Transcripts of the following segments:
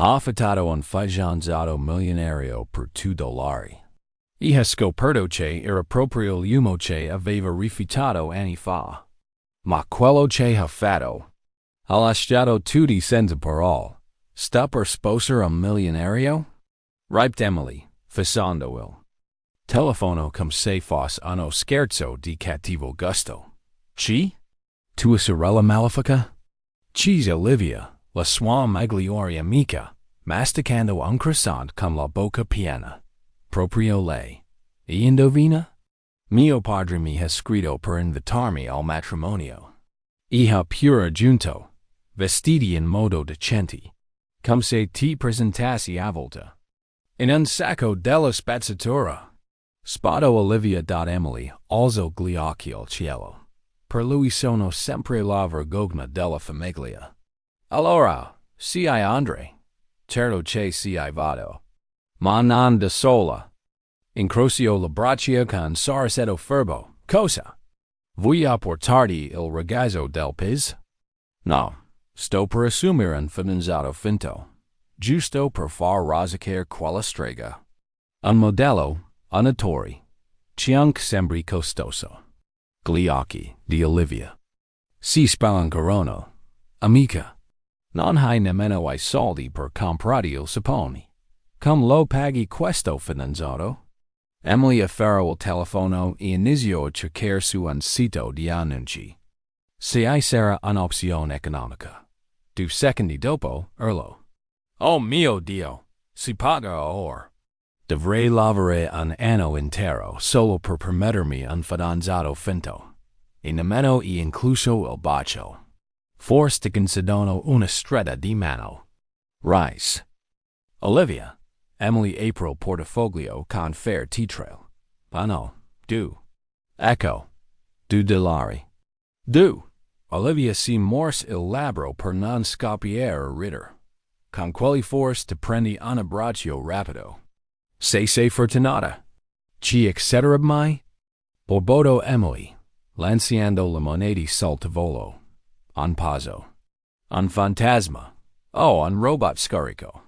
Ha affittato un fidanzato milionario per $2. E ha scoperto che era proprio l'uomo che aveva rifiutato anni fa. Ma quello che ha fatto ha lasciato tutti senza parole. Sta per sposare un milionario? Ripe Emily, fissando il telefono come se fosse uno scherzo di cattivo gusto. Chi? Tua sorella malefica? Chi's Olivia, la sua migliore amica, masticando un croissant con la bocca piena. Proprio lei. E indovina? Mio padre mi ha scritto per invitarmi al matrimonio. E ha pure aggiunto, vestiti in modo decenti, come se ti presentassi a volta in un sacco della spazzatura. Spado Olivia. Emily alzò gli occhi al cielo. Per lui sono sempre la vergogna della famiglia. Allora, si Andre. Certo che si vado. Ma non da sola. Incrocio le braccia con sorriso furbo. Cosa? Vuoi portarti il ragazzo del pis? No, sto per assumere un fidanzato finto. Giusto per far rosicare quella strega. Un modello, anatori. Chianque sembri costoso. Gli occhi di Olivia si spalancarono. Amica, non hai nemmeno I soldi per comprare il sapone. Come lo paghi questo fidanzato? Emily afferrò il telefono e iniziò a cercare su un sito di annunci. Se sarà un'opzione economica. 2 secondi dopo, urlò. Oh mio Dio, si paga or. Dovrei lavorare un anno intero solo per permettermi un fidanzato finto. E nemmeno incluso il bacio. Forse ti concedono una stretta di mano. Rice. Olivia. Emily aprì il portafoglio con fair titrel. No, du. Ecco. $2. Du. Olivia si morse il labbro per non scoppiare ridere. Con quelli forse ti prendi un abbraccio rapido. Sei fortunata. Ci accetterebbe mai? Borbodo Emily, lanciando le monete saltavolo. Un pazzo. Un fantasma. Oh, un robot scarico.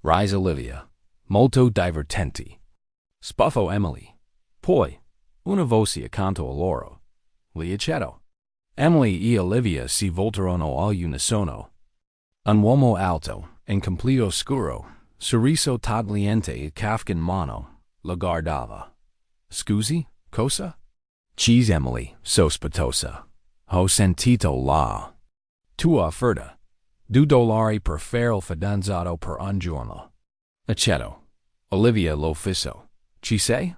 Rise Olivia. Molto divertenti. Spuffo Emily. Poi, una voce accanto a loro. Li accetto. Emily e Olivia si voltarono all'unisono. Un uomo alto, in completo oscuro, sorriso tagliente e Kafka in mano, la guardava. Scusi, cosa? Cheese Emily, sospettosa. Ho sentito la tua offerta. $2 per fare il fidanzato per un giorno. Accetto. Olivia lo fissò. Ci sei?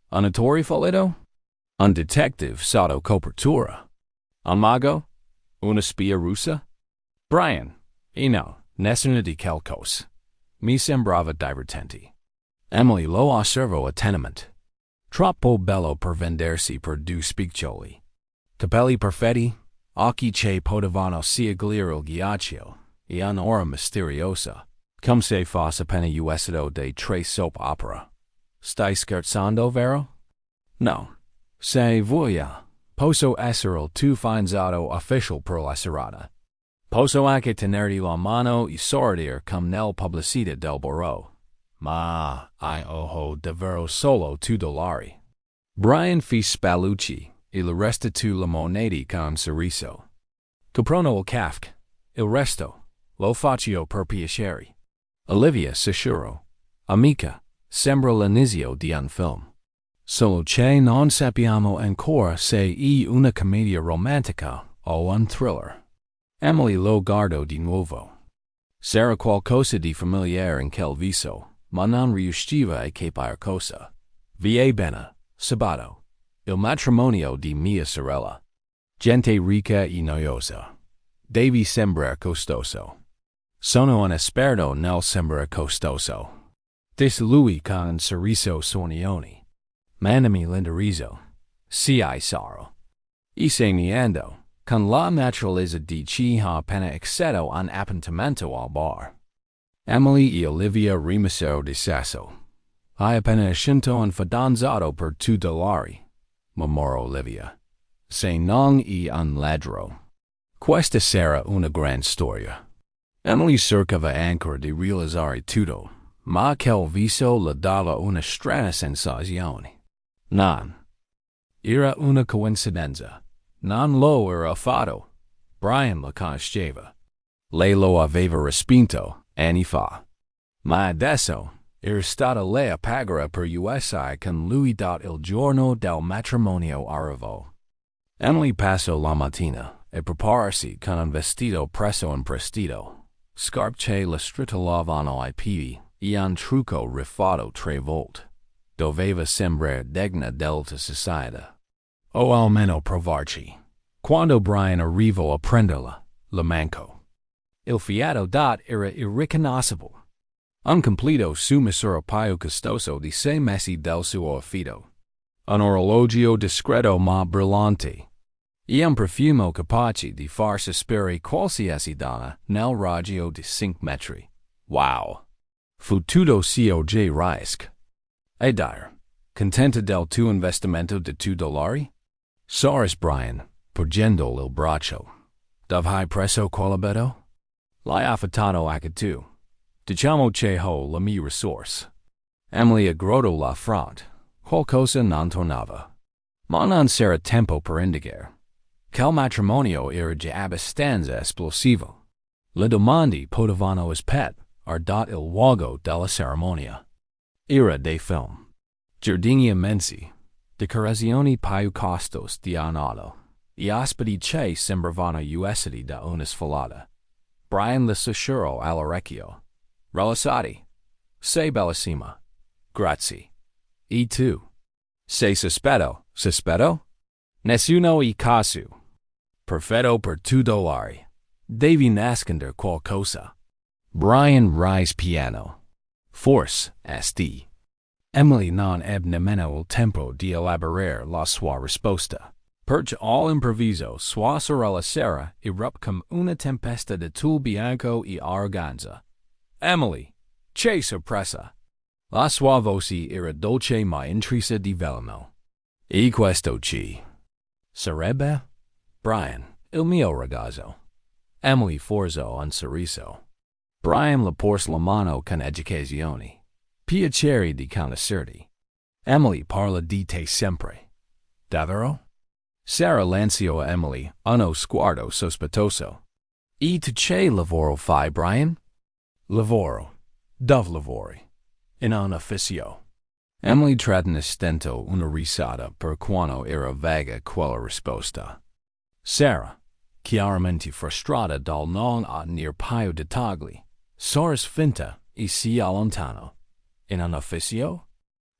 Un attore fallido? Un detective sotto copertura? Un mago? Una spia russa? Brian, no, nessuna di qualcosa. Mi sembrava divertente. Emily lo osservò attentamente. Troppo bello per vendersi per 2 spiccioli. Capelli perfetti, occhi che potevano seguire il ghiaccio, e un'aura misteriosa, come se fosse appena uscito dei 3 soap opera. Stai scherzando, vero? No. Se voglia, posso essere il tuo fidanzato ufficial per la serata. Posso anche tenerti la mano e sorridere come nel pubblicità del bureau. Ma ho davvero solo $2. Brian fi spallucci e le restituì le monete con sorriso. Comprono il Kafka. Il resto lo faccio per piacere. Olivia sicuro. Amica, sembra l'inizio di un film. Solo che non sappiamo ancora se è una commedia romantica o un thriller. Emily lo guardò di nuovo. C'era qualcosa di familiare in quel viso, ma non riusciva a capire cosa. Va bene, sabato. Il matrimonio di mia sorella. Gente ricca e noiosa. Devi sembrare costoso. Sono un esperto nel sembrare costoso. Disse lui con un sorriso sornione. Mandami l'indirizo. Si sarò. E se ne andò. Con la naturalezza di chi ha appena accettato un appuntamento al bar. Emily e Olivia rimasero di sasso. Hai appena scelto un fidanzato per $2, mormorò Olivia. Se non è un ladro. Questa sarà una gran storia. Emily cercava ancora di realizzare tutto, ma quel viso le dava una strana sensazione. Non era una coincidenza. Non lo era affatto. Brian lo conosceva. Lei lo aveva respinto anni fa. Ma adesso era stata lei a pagare per uscire con lui il giorno del matrimonio arrivò. Emily passò la mattina e prepararsi con un vestito presso un prestito. Scarpe le stritolavano ai piedi e un trucco rifatto 3 volte. Doveva sembrare degna dell'alta società. O almeno provarci. Quando Brian arrivò a prenderla, la mancò. Il fiato era irriconoscibile. Un completo su misura più costoso di 6 mesi del suo affitto. Un orologio discreto ma brillante. E un profumo capace di far sospirare qualsiasi donna nel raggio di 5 metri. Wow! Fu tutto COG risk. E dire, contenta del tuo investimento di $2? Soris Brian, porgendo il braccio. Dov'hai preso quell'abito? L'hai affittato anche tu. Diciamo che ho la mia risorsa. Emily aggrottò la fronte. Qualcosa non tornava. Ma non c'era tempo per indagare. Quel matrimonio era già abbastanza esplosivo. Le domande potevano dar il luogo della cerimonia. Era dei film. Giardini immensi. Decorazioni più costose di auto. Gli ospiti che sembravano usciti da una sfilata. Brian le sussurrò all'orecchio. Rilassati. Sei bellissima. Grazie. E tu? Sei sospetto? Nessuno e casu. Perfetto per $2. Devi nascondere qualcosa. Brian rise piano. Forse, st. Emily non ebbe nemmeno il tempo di elaborare la sua risposta. Perché all'improvviso sua sorella Sara eruppe come una tempesta di tul bianco e arroganza. Emily, che sorpresa! La sua voce era dolce ma intrisa di veleno. E questo ci sarebbe? Brian, il mio ragazzo. Emily forzò un sorriso. Brian le porse la mano con educazione. Piacere di conoscerti. Emily parla di te sempre. Davvero? Sara lanciò a Emily uno sguardo sospettoso. E tu che lavoro fai, Brian? Lavoro. Dove lavori? In un ufficio. Emily tratenne stento una risata per quanto era vaga quella risposta. Sara, chiaramente frustrata dal non ottenere più dettagli, sorrise finta e si allontano. In un ufficio?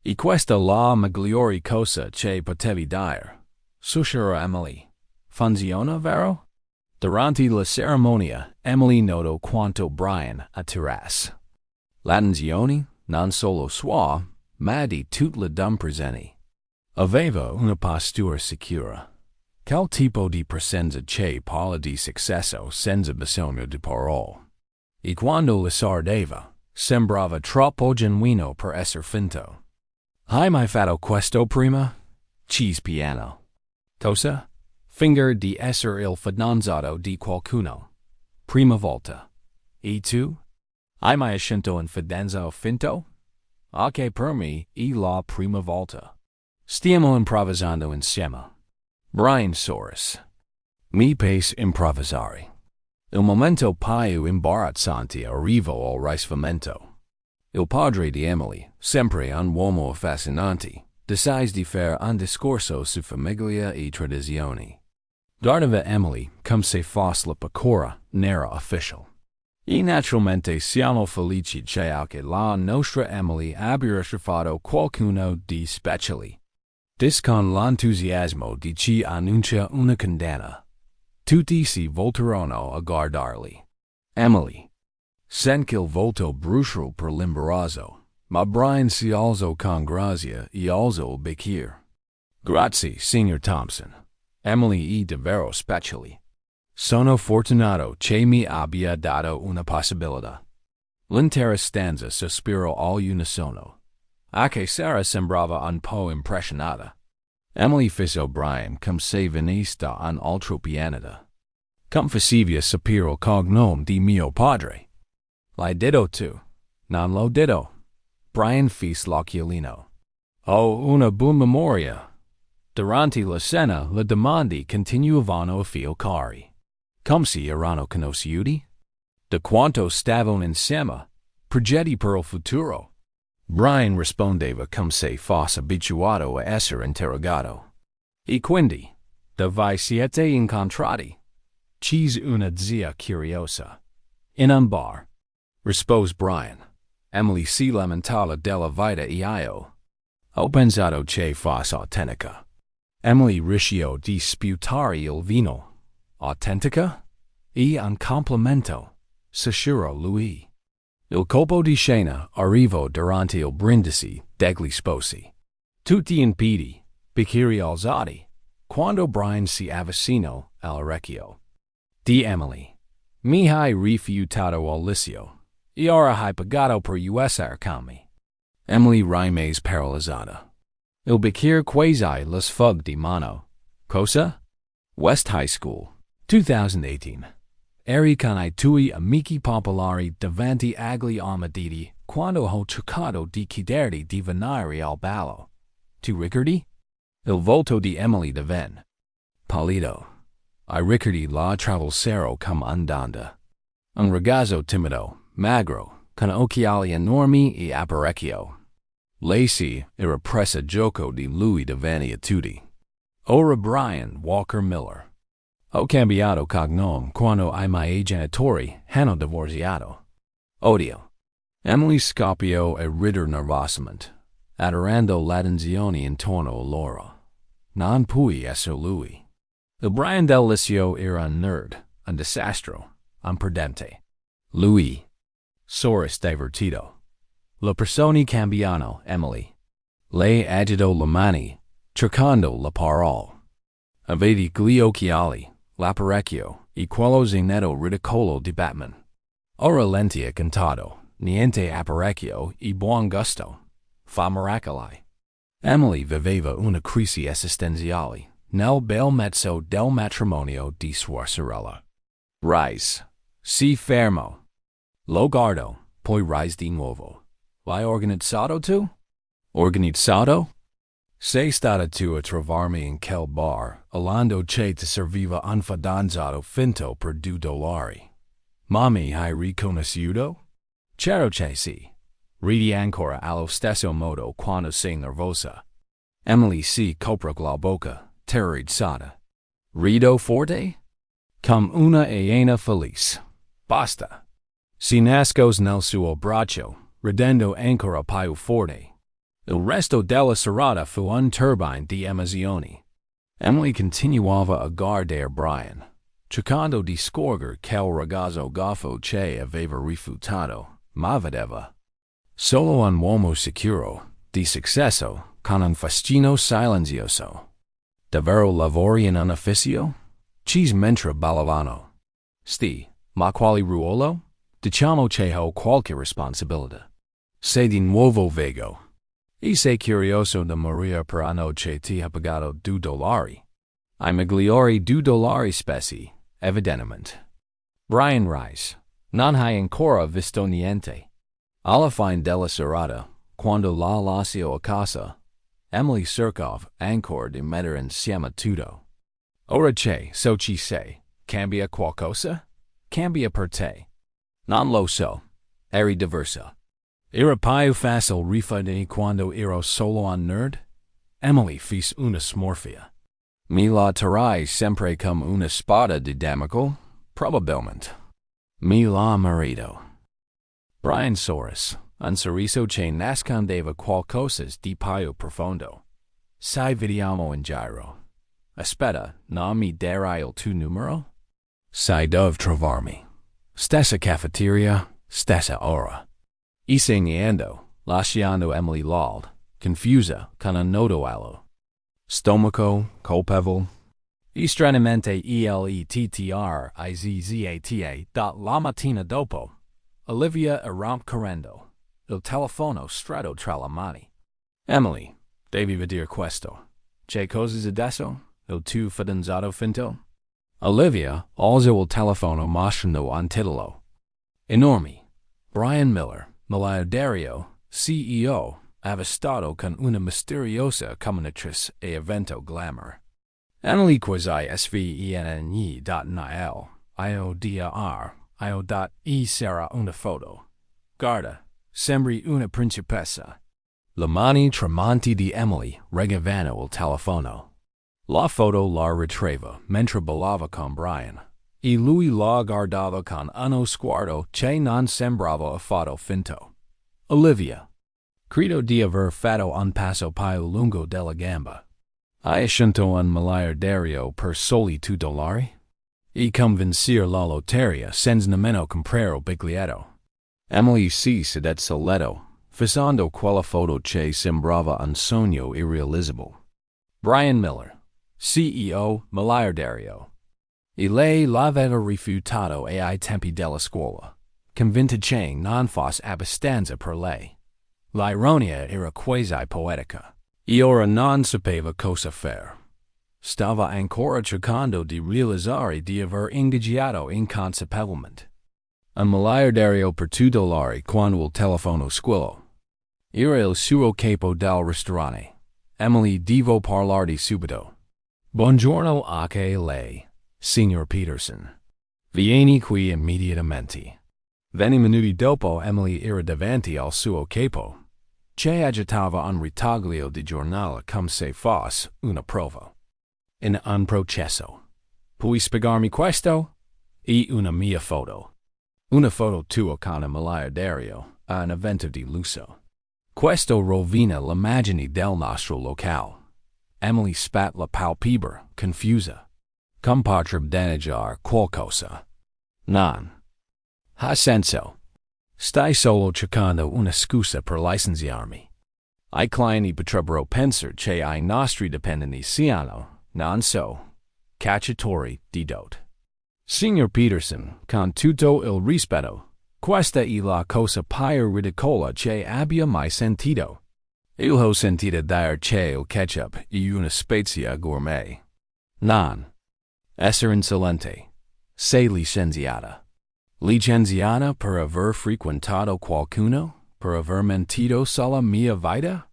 E questa la migliore cosa che potevi dire. Sussurrò Emily. Funziona, vero? Durante la cerimonia, Emily notò quanto Brian attirasse l'attenzione non solo sua, ma di tutte le donne presenti. Aveva una postura sicura. Quel tipo di presenza che parla di successo senza bisogno di parole. E quando le sorrideva, sembrava troppo genuino per essere finto. Hai mai fatto questo prima? Cheese piano. Cosa? Finger di essere il fidanzato di qualcuno. Prima volta. E tu? Hai mai scelto un fidanzato finto? Anche per me è la prima volta. Stiamo improvvisando insieme. Brian sorrise. Mi piace improvvisare. Il momento più imbarazzante arrivò al ricevimento. Il padre di Emily, sempre un uomo affascinante, decise di fare un discorso su famiglia e tradizioni. Guardava Emily come se fosse la pecora nera official. E naturalmente siamo felici che anche la nostra Emily abbia trovato qualcuno di speciale. Con l'entusiasmo di chi annuncia una condanna. Tutti si volterono a guardarli. Emily sentì il volto brusco per l'imbarazzo, ma Brian si alzò con grazia e alzò il bicchiere. Grazie, signor Thompson. Emily è davvero speciale. Sono fortunato che mi abbia dato una possibilità. L'intera stanza sospirò all'unisono. Anche Sara sembrava un po' impressionata. Emily fissò Brian come se venisse da un altro pianeta. Come facevi a sapere il cognome di mio padre? Li ditto tu, non lo ditto. Brian feast l'occhiolino. O una buona memoria. Durante la cena le domande continuavano a fiocare. Come si erano conosciuti? Da quanto stavano insieme? Progetti per il futuro? Brian rispondeva come se fosse abituato a essere interrogato. E quindi, dove siete incontrati? C'è una zia curiosa. In un bar. Rispose Brian. Emily si lamentava della vita e io. Ho pensato che fosse autentica. Emily rischiò di sputare il vino. Autentica? E un complimento. S'assicurò lui. Il colpo di scena arrivò durante il brindisi degli sposi. Tutti in piedi, bicchieri alzati, quando Brian si avvicinò all'orecchio di Emily. Mi hai rifiutato all'inizio. E ora hai pagato per essere con me. Emily rimase paralizzata. Il bicchiere quasi le sfugge di mano. Cosa? West High School, 2018. Eri con I tuoi amici popolari davanti agli armadilli quando ho cercato di chiederti di venire al ballo. Ti ricordi? Il volto di Emily divenne pallido. I ricordi la travolsero come andanda. Un ragazzo timido, magro, con occhiali enormi e apparecchio. Lei si era presa gioco di lui davanti a tutti. Ora Brian Walker Miller. Ho cambiato cognome quando I miei genitori hanno divorziato. Odio. Emily scoppiò a ridere nervosamente, adorando l'attenzione intorno a loro. Non pui essere lui. Il Brian del liceo era un nerd, un disastro, un perdente. Lui. Soris divertito. Le persone cambiano, Emily. Lei agitò le mani, cercando la parola. Aveva gli occhiali, l'apparecchio, e quello zinetto ridicolo di Batman. Ora lenti e cantato, niente apparecchio e buon gusto. Fa miracoli. Emily viveva una crisi esistenziale nel bel mezzo del matrimonio di sua sorella. Rise. Si fermo. Lo guardo, poi rise di nuovo. L'hai organizzato tu? Organizzato? Sei stata tu a trovarmi in quel bar, allando che ti serviva un fidanzato finto per $2. Ma mi hai riconosciuto? Certo che sì. Ridi ancora allo stesso modo quando sei nervosa. Emily si copre la bocca, terrorizzata. Rido forte? Come una iena felice. Basta. Si nascose nel suo braccio, ridendo ancora più forte. Il resto della serata fu un turbine di emozioni. Emily continuava a guardare Brian, cercando di scorgere quel ragazzo goffo che aveva rifiutato, ma vedeva solo un uomo sicuro, di successo, con un fascino silenzioso. Davvero lavori in un ufficio? Cheese mentre ballavano. Ma quale ruolo? Diciamo che ho qualche responsabilità. Sei di nuovo vago. E sei curioso da morire per anno che ti ha pagato $2. I migliori $2 spesi, evidentemente. Brian Rice. Non hai ancora visto niente. Alla fine della serata, quando la lascio a casa, Emily cercava ancora di mettere insieme tutto. Ora che so ci sei, cambia qualcosa? Cambia per te. Non lo so. Eri diversa. Era più facile rifare quando ero solo un nerd? Emily fece una smorfia. Mi la terrai sempre come una spada di Damocle? Probabilmente. Mi la marito. Brian Soris, un sorriso che nascondeva qualcosa di più profondo. Sai vediamo in giro. Aspetta, non mi darai il tuo numero? Sai dove trovarmi. Stessa cafeteria, stessa ora. E segnando, lasciando Emily Lald, confusa con un nodo allo stomaco, colpevole. E stranamente la mattina dopo, Olivia irrompe correndo, il telefono strato tra le mani. Emily, devi vedere questo. Che cos'è adesso? Il tuo fidanzato finto? Olivia alzò il telefono mostrando un titolo. Enormi. Brian Miller, Miliardario, CEO, avvistato con una misteriosa combinatrice e evento glamour. Anni quasi svenni.nil, io.e sarà una foto. Guarda, sembri una principessa. Le mani tremanti di Emily regavano il telefono. La foto la ritreva mentre ballava con Brian. E lui la guardava con uno sguardo che non sembrava affatto finto. Olivia. Credo di aver fatto un passo più lungo della gamba. Hai scelto un miliardario per soli $2? E convincere la lotteria senza nemmeno comprare il biglietto. Emily si sedette sul letto, fissando quella foto che sembrava un sogno irrealizzabile. Brian Miller, CEO, Miliardario. E lei l'aveva rifiutato ai tempi della scuola, convinta che non fosse abbastanza per lei. L'ironia era quasi poetica. E ora non sapeva cosa fare. Stava ancora cercando di realizzare di aver ingaggiato inconsapevolmente un miliardario per $2 quando il telefono squillò. Era il suo capo del ristorante. Emily devo parlarti subito. Buongiorno anche lei, signor Peterson. Vieni qui immediatamente. 20 minuti dopo Emily era davanti al suo capo, che agitava un ritaglio di giornale come se fosse una prova. In un processo. Puoi spiegarmi questo? E una mia foto. Una foto tua con un miliardario a un evento di lusso. Questo rovina l'immagine del nostro locale. Emily spat la palpebra, confusa. Come potrebbe danneggiare qualcosa? Non. Ha senso. Stai solo cercando una scusa per licenziarmi. I clienti potrebbero pensare che i nostri dipendenti siano, non so, cacciatori di dot. Signor Peterson, con tutto il rispetto, questa è la cosa più ridicola che abbia mai sentito. Il ho sentito dire che il ketchup è una spezia gourmet. Non. Essere insolente. Sei licenziata. Licenziata per aver frequentato qualcuno? Per aver mentito sulla mia vita?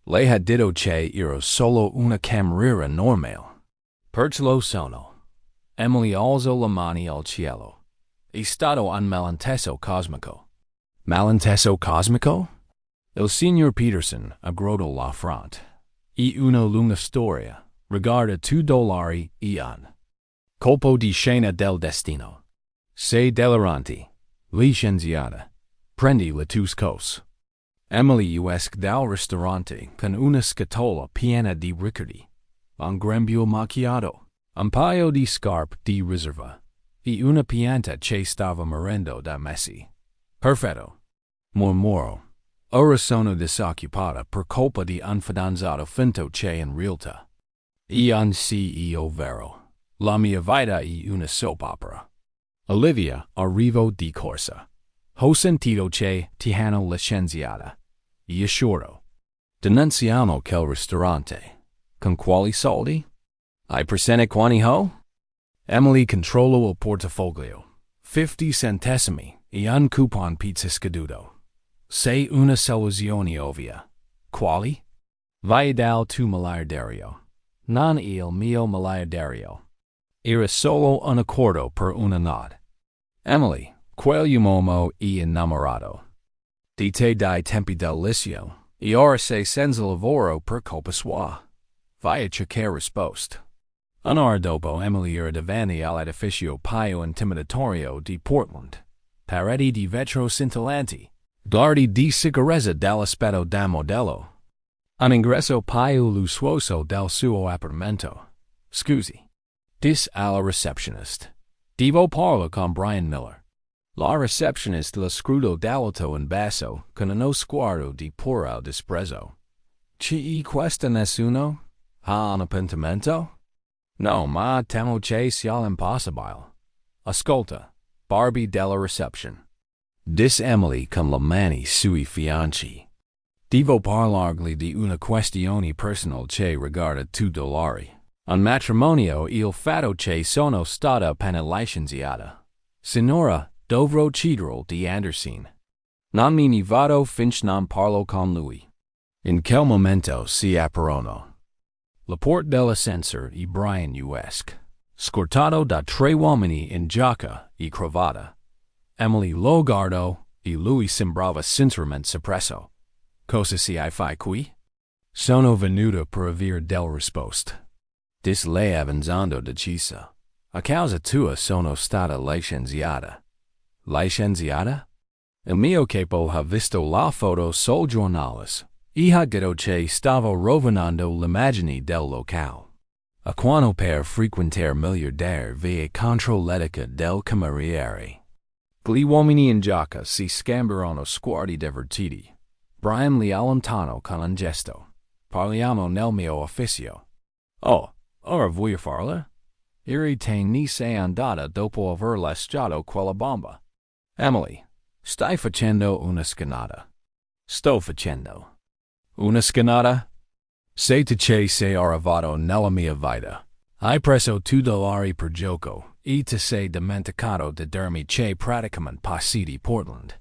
Lei ha detto che ero solo una cameriera normale. Perché lo sono. Emily alzò le mani al cielo. È stato un malinteso cosmico. Malinteso cosmico? Il signor Peterson aggrodò la fronte. È una lunga storia. Riguarda $2 e un colpo di scena del destino. Sei deliranti. Licenziata. Prendi le tue cose. Emily esce dal ristorante con una scatola piena di ricordi. Un grembiule macchiato. Un paio di scarpe di riserva. E una pianta che stava morendo da mesi. Perfetto. Mormoro. Ora sono disoccupata per colpa di un fidanzato finto che in realtà è un CEO vero. La mia vita è una soap opera. Olivia, arrivo di corsa. Ho sentito che ti hanno licenziata. E assuro. Denunziamo quel ristorante. Con quali soldi? Hai presente quanti ho? Emily controllò il portafoglio. 50 centesimi e un coupon pizza scaduto. Sei una soluzione ovvia. Quali? Vai dal tuo miliardario. Non il mio miliardario. Era solo un accordo per una notte. Emily, quell'uomo è innamorato di te dai tempi del liceo, e ora sei senza lavoro per colpa sua. Vai a cercare risposte. Un'ora dopo Emily era davanti all'edificio più intimidatorio di Portland. Pareti di vetro scintillanti. Guardi di sicurezza dell'aspetto da modello. Un ingresso più lussuoso del suo appartamento. Scusi. Dis alla receptionist. Devo parlo con Brian Miller. La receptionist la scrutò dall'alto in basso con uno sguardo di puro disprezzo. C'è questo nessuno? Ha un appuntamento? No, ma temo che sia impossibile. Ascolta, Barbie della reception. Dis Emily con le mani sui fianci. Devo parlargli di una questione personale che riguarda $2. Un matrimonio il fatto che sono stata appena licenziata. Signora, dovrò chiederle di Anderson. Non mi ne vado finch non parlo con lui. In quel momento si aperono. La porte della censor e Brian Uesc. Scortato da tre uomini in giacca e cravatta. Emily lo guardò e lui sembrava sinceramente suppresso. Cosa fai qui? Sono venuto per aver del risposta. Dis lei avanzando decisa. A causa tua sono stata licenziata. Licenziata? Il mio capo ha visto la foto sul giornalis. E ha detto che stavo rovinando l'immagine del locale. A quando per frequentare miliardaire via contro l'etica del cameriere. Gli uomini in giacca si scambiarono sguardi divertiti. Brian li allontano con un gesto. Parliamo nel mio ufficio. Oh, ora vuoi farla? Eri te ne sei andata dopo aver lasciato quella bomba. Emily, stai facendo una scanata. Sto facendo. Una scanata? Se te che sei arrivato nella mia vita. Hai preso $2 per gioco e te sei dimenticato di dirmi che praticamente passi di Portland.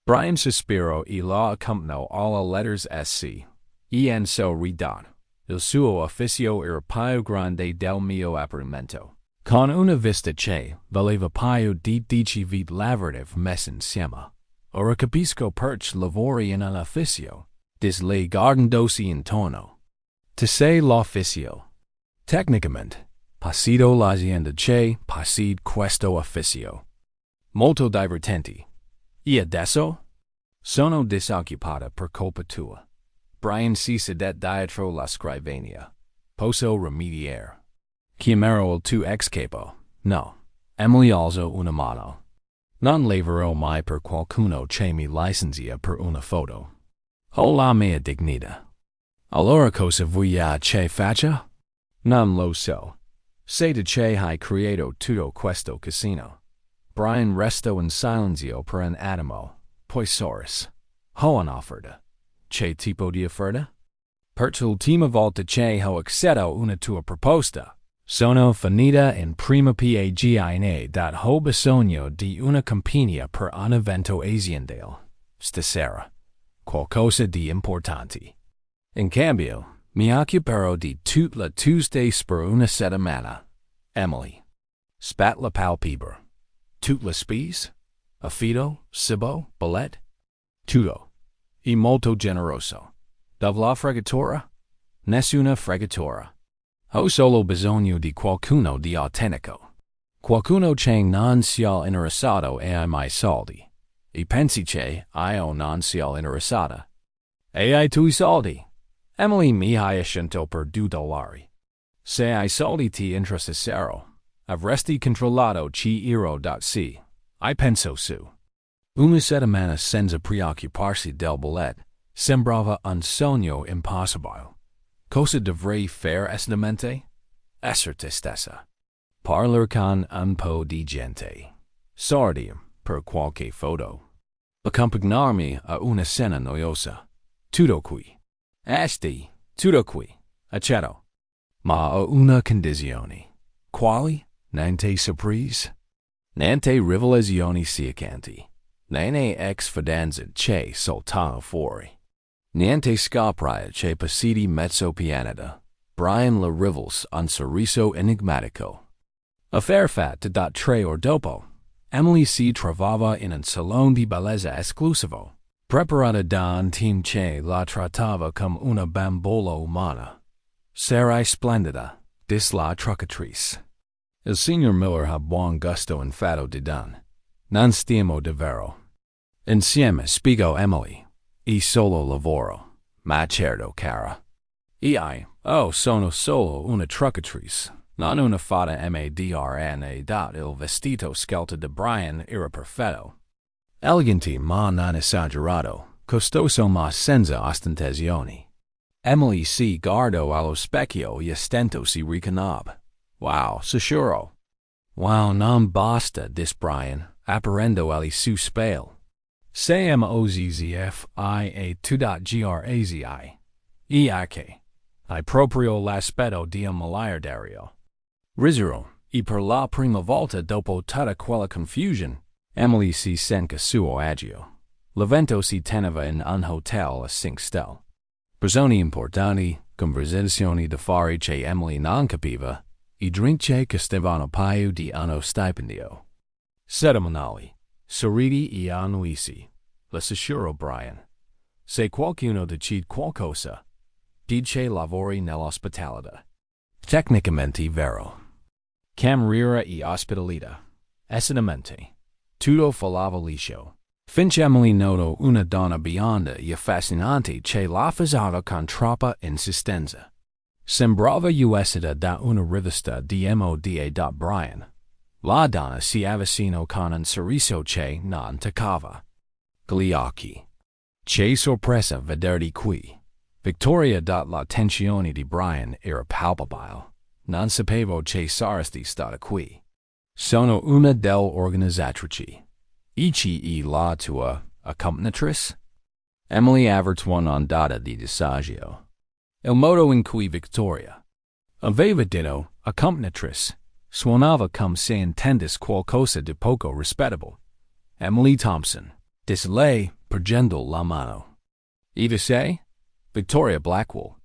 Brian sospirò e la accompagnò alla letters SC. En so ridot. Il suo ufficio era più grande del mio appartamento. Con una vista che valeva più di 10 vite lavorative messe insieme. Ora capisco perché lavori in un ufficio. Dis le guardandosi intorno. Te sei l'ufficio. Tecnicamente, pasito l'azienda che passid questo ufficio. Molto divertenti. E adesso? Sono disoccupata per colpa tua. Brian si sedette dietro la scrivania. Posso rimediare. Chiamerò il tuo ex capo. No. Emily alzò una mano. Non lavorerò mai per qualcuno che mi licenzia per una foto. Ho la mia dignità. Allora cosa vuoi che faccia? Non lo so. Se te che hai creato tutto questo casino. Brian restò in silenzio per un attimo. Poi sorrise. Ho un'offerta. Che tipo di offerta? Per l'ultima volta che ho accettato una tua proposta. Sono finita in prima pagina dat ho bisogno di una compagnia per un evento aziendale. Stasera. Qualcosa di importante. In cambio, mi occuperò di tutta la Tuesday per una settimana. Emily. Spat la palpebra. Tut la spese? Affido? Cibo? Ballet? Tutto. E molto generoso. Dov'la fregatura? Nessuna fregatura. Ho solo bisogno di qualcuno di autentico. Qualcuno che non sia interessato ai miei soldi. E pensi che io non sia interessata. E ai tuoi soldi? Emily mi hai scelto per $2. Se ai soldi ti interessassero, avresti controllato chi ero. Sì, I penso su. Una settimana senza preoccuparsi del ballet sembrava un sogno impossibile. Cosa dovrei fare esattamente? Essere te stessa. Parlar con un po' di gente. Sordi per qualche foto. Accompagnarmi a una cena noiosa. Tutto qui. Asti, tutto qui. Accetto. Ma a una condizione. Quali? Niente surprise? Niente rivelazioni scioccanti. Niente ex-fidanza che saltano fuori. Niente scopre che passiti mezzo pianeta. Brian la rivels un sorriso enigmatico. Affair fatta da 3 ore dopo. Emily si trovava in un salone di bellezza esclusivo, preparata da un team che la trattava come una bambola umana. Sarai splendida, dis la truccatrice. Il signor Miller ha buon gusto in fatto di don. Non stiamo davvero. Insieme spiego Emily. E solo lavoro. Ma certo, cara. Sono solo una truccatrice. Non una fata madrna il vestito scelto da Brian era perfetto. Elegante ma non esagerato, costoso ma senza ostentazioni. Emily si guardò allo specchio e a stento si riconobbe. Wow, sicuro. Wow, non basta, dis Brian, apparendo agli su spale. Se mozzfia tu.grazi. Che. Hai proprio l'aspetto di un miliardario. Risero, e per la prima volta dopo tutta quella confusion, Emily si sente a suo agio. l'evento si teneva in un hotel a 5 stelle. Persone importanti, conversazioni d'affari che Emily non capiva, I drink che costavano paio di anno stipendio. Settimanali, sorridi e annuisi. L'assicuro Brian. Se qualcuno decide qualcosa, dice lavori nell'ospitalità. Tecnicamente vero. Cameriera e ospitalità. Esattamente. Tutto falava liscio. Finché Emily notò una donna bionda e affascinante che la faceva con troppa insistenza. Sembrava uscita da una rivista di moda. Brian. La donna si avvicinò con un sorriso che non toccava gli occhi. Che sorpresa vederti qui. Victoria. La tensione di Brian era palpabile. Non sapevo che saresti stata qui. Sono una delle organizzatrici. E la tua accompagnatrice? Emily avvertì un'ondata di disagio. Il modo in cui Victoria aveva detto accompagnatrice suonava come se intendesse qualcosa di poco rispettable. Emily Thompson, disse lei, porgendo la mano. Eva say? Victoria Blackwell.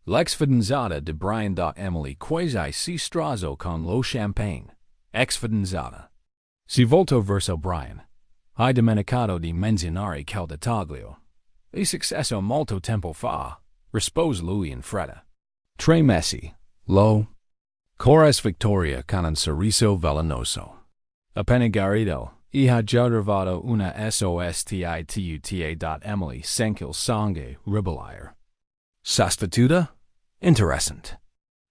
L'ex fidanzata di Brian. Emily quasi si strazò con lo champagne. Ex fidanzata. Si voltò verso Brian. Hai dimenticato di menzionare quel dettaglio. È successo molto tempo fa, rispose lui in fretta. 3 mesi, lo. Chorus Victoria con un sorriso velenoso. Appena guarito, ha già trovato una sostituta. Emily sentì il sangue ribollire. Sostituta? Interessante.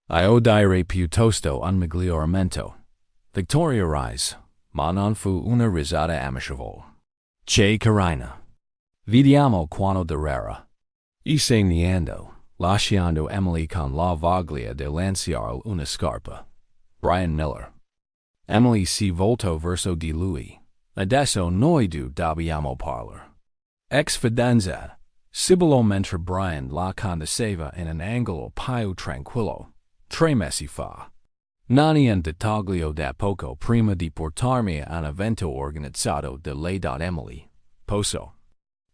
Io direi piuttosto un miglioramento. Victoria rise, ma non fu una risata amichevole. Che carina. Vediamo quando durerà. E se niendo, lasciando Emily con la voglia di lanciare una scarpa. Brian Miller. Emily si voltò verso di lui. Adesso noi due dobbiamo parlare. Ex fidanzata. Sibilò mentre Brian la conduceva in un angolo più tranquillo. 3 mesi fa. Non un dettaglio da poco prima di portarmi a un evento organizzato da lei. Emily. Posso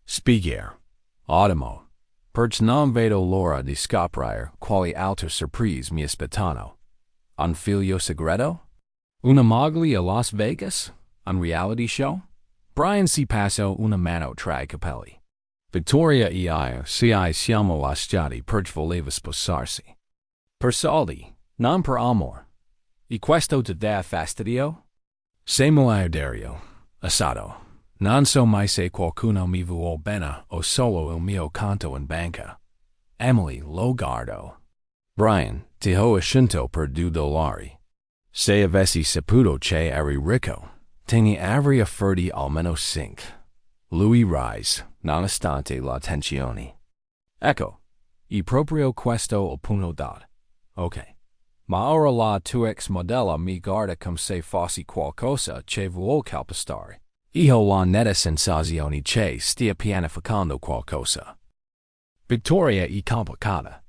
spiegare. Ottimo. Perché non vedo l'ora di scoprire quali altre sorprese mi aspettano. Un figlio segreto? Una moglie a Las Vegas? Un reality show? Brian si passò una mano tra I capelli. Victoria e io siamo lasciati perché voleva sposarsi. Per soldi, non per amore. E questo ti dà fastidio? Sei miliardario, assato. Non so mai se qualcuno mi vuol bene o solo il mio conto in banca. Emily lo guardò. Brian, ti ho assunto per $2. Se avessi saputo che eri ricco, te ne avrei offerti almeno 5. Lui rise, nonostante la tensione. Ecco, è proprio questo il punto. Ok. Ma ora la tua ex modella mi guarda come se fossi qualcosa che vuol calpestare. Ho la netta sensazione che stia pianificando qualcosa. Victoria è complicata.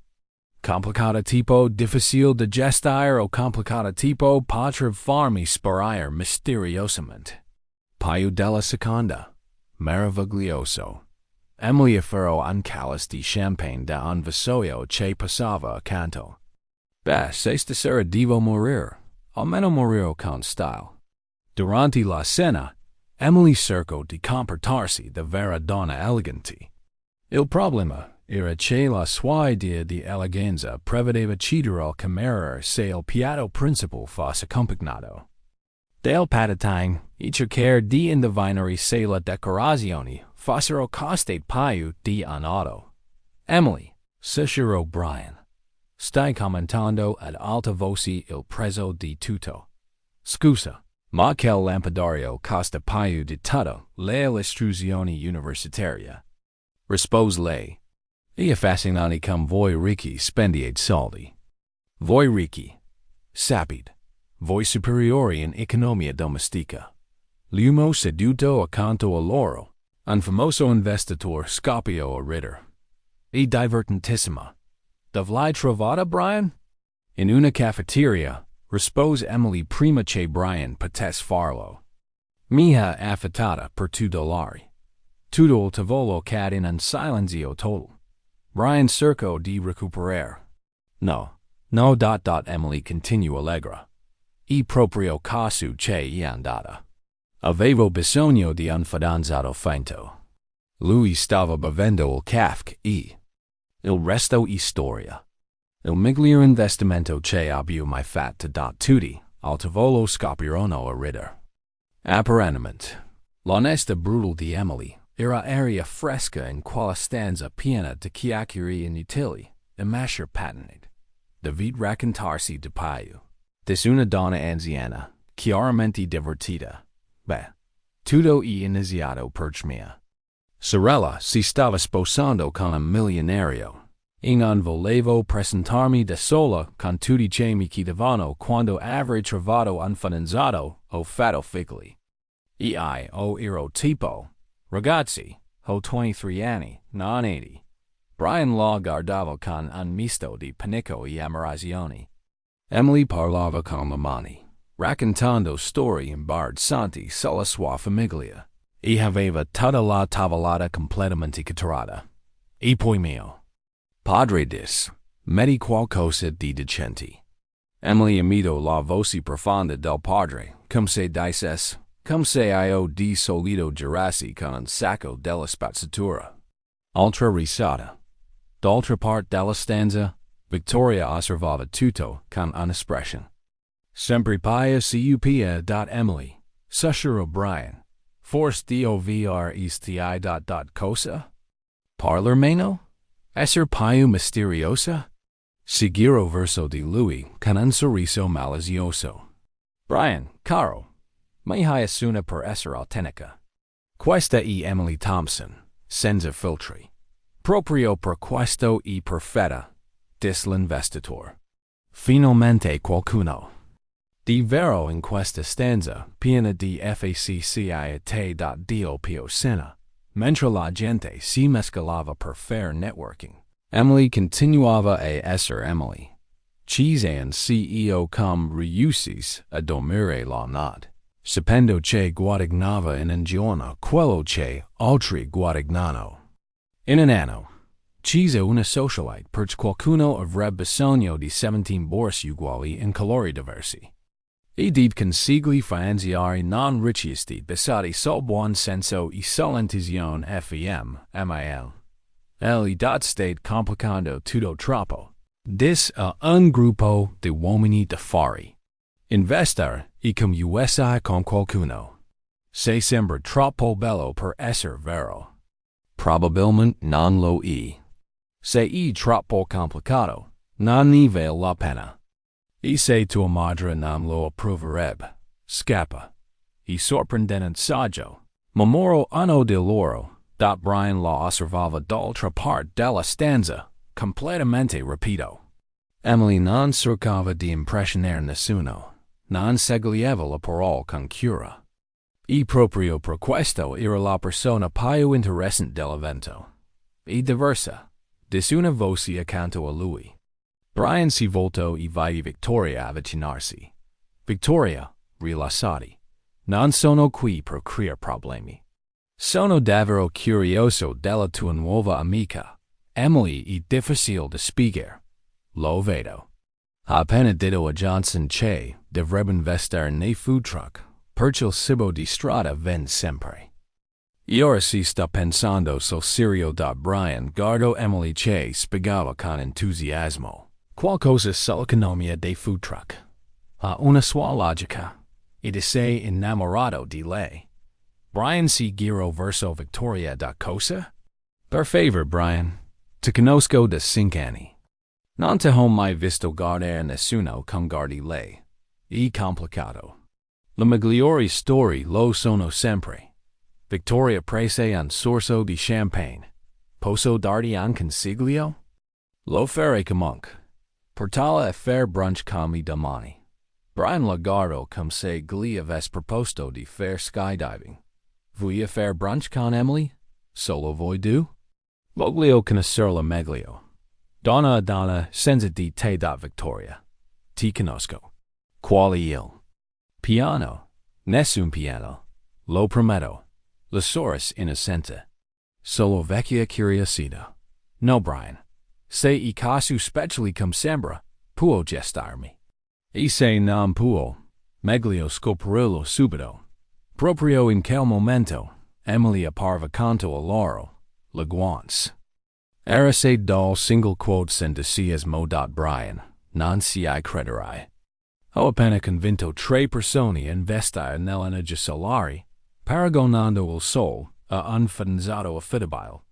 Complicata tipo difficile da gestire o complicata tipo potrebbe farmi sparire misteriosamente. Paio della seconda. Meraviglioso. Emily afferrò un calice di champagne da un vassoio che passava accanto. Beh, se stasera devo morire, almeno morirò con style. Durante la cena, Emily cercò di comportarsi da vera donna elegante. Il problema era che la sua idea di eleganza prevedeva chiedere al cameriere se il piatto principale fosse accompagnato del patatine e cercare di indovinare se le decorazioni fossero costate più di un auto. Emily, sussurrò Brian. Stai commentando ad alta voce il prezzo di tutto. Scusa, ma quel lampadario costa più di tutto l'istruzione universitaria. Rispose lei. E affascinante come voi ricchi spendiate soldi. Voi ricchi, sapid, voi superiori in economia domestica. L'uomo seduto accanto a loro, un famoso investitore scoppio a ridere. E divertentissima. Dov'l'hai trovata, Brian? In una cafeteria, rispose Emily prima che Brian potesse farlo. Mi ha affittata per $2. tutto il tavolo cad in un silenzio total. Brian cerco di recuperare. No. Emily continua allegra. E proprio casu che è andata. Avevo bisogno di un fidanzato finto. Lui stava bevendo il caffè e il resto è storia. Il miglior investimento che abbia mai fatto da tutti al tavolo scoprirono a ridere. Apparentemente, l'onesta brutal di Emily era aria fresca in quella stanza piena di chiacchiere inutili e masher patinate. David raccontarsi di paio. Dis una donna anziana, chiaramente divertita. Beh, tutto è iniziato per mia sorella si stava sposando con un milionario. E non volevo presentarmi da sola con tutti che mi chiedevano quando avrei trovato un fidanzato o fatto figli. Ero tipo, ragazzi, ho 23 anni, non 80. Brian la guardava con un misto di panico e ammirazione. Emily parlava con le mani, raccontando storie imbarazzanti sulla sua famiglia. E aveva tutta la tavolata completamente catturata. E poi mio padre disse, metti qualcosa di decente. Emily imitò la voce profonda del padre, come se dicesse, come se io di solito girassi con un sacco della spazzatura. Altra risata. D'altra parte della stanza, Victoria osservava tutto con un'espressione sempre pia cupia. Emily, sussurrò Brian, forse dovr cosa? Parler meno? Esser più misteriosa? Si girò verso di lui con un sorriso malizioso. Brian, caro, mi hai una per essere autentica. Questa è Emily Thompson, senza filtri. Proprio per questo è perfetta, disse l'investitore. Finalmente qualcuno di vero in questa stanza, piena di facciate da Dio Pio Sena. Mentre la gente si mescolava per fare networking, Emily continuava a essere Emily. Cisan CEO com riusis a dormire la notte, sapendo che guadagnava in un giorno quello che altri guadagnano in un anno. Cisa una socialite per qualcuno avrebbe bisogno di 17 borse uguali in colori diversi. E di consigli finanziari non richiesti basati sul buon senso e sull'intuizione mil. State complicando tutto troppo. Dis a un gruppo di uomini d'affari. Investire e come USA con qualcuno. Se sembra troppo bello per essere vero. Probabilmente non lo è. Se è troppo complicato, non ne vale la pena. E se tua madre non lo approverebbe, scappa. E sorprendente saggio. Memoro anno di loro. Brian la osservava d'altra parte della stanza, completamente rapido. Emily non cercava di impressionare nessuno, non seguiva la parola con cura. E proprio per questo era la persona più interessante dell'evento. E diversa, dis una voce accanto a lui. Brian si voltò e vide Victoria avvicinarsi. Victoria, rilassati. Non sono qui per creare problemi. Sono davvero curioso della tua nuova amica. Emily è difficile da spiegare. Lo vedo. Ha appena detto a Johnson che dovrebbe investire nei food truck, perché il cibo di strada vende sempre. E ora si sta pensando sul serio. Brian guardò Emily che spiegava con entusiasmo qualcosa sull'economia dei food truck. Ha una sua logica, e di sé innamorato di lei. Brian si girò verso Victoria. Cosa? Per favor, Brian, ti conosco da 5 anni. Non ti ho mai visto guardare nessuno con guardi lei. È complicato. Le migliori storie lo sono sempre. Victoria prese un sorso di champagne. Posso darti un consiglio? Lo farei comunque. Portala a fare brunch con me domani. Brian la guardò come se gli avesse proposto di fare skydiving. Vuoi fare brunch con Emily? Solo voi due? Voglio conoscerla meglio. Donna a donna senza di te. Victoria. Ti conosco. Quale il? Piano. Nessun piano. Lo prometto. La soris innocente. Solo vecchia curiosità. No, Brian. Se I casu specially cum sembra, può gestarmi. E se non può, meglio scoprirlo subito. Proprio in quel momento, Emily apparve canto a loro, le guance. Era se dal single quote entusiasmo. Brian, non si crederai. Ho appena convinto tre persone a investire nell'energia solare, paragonando il sol a un fidanzato affidabile.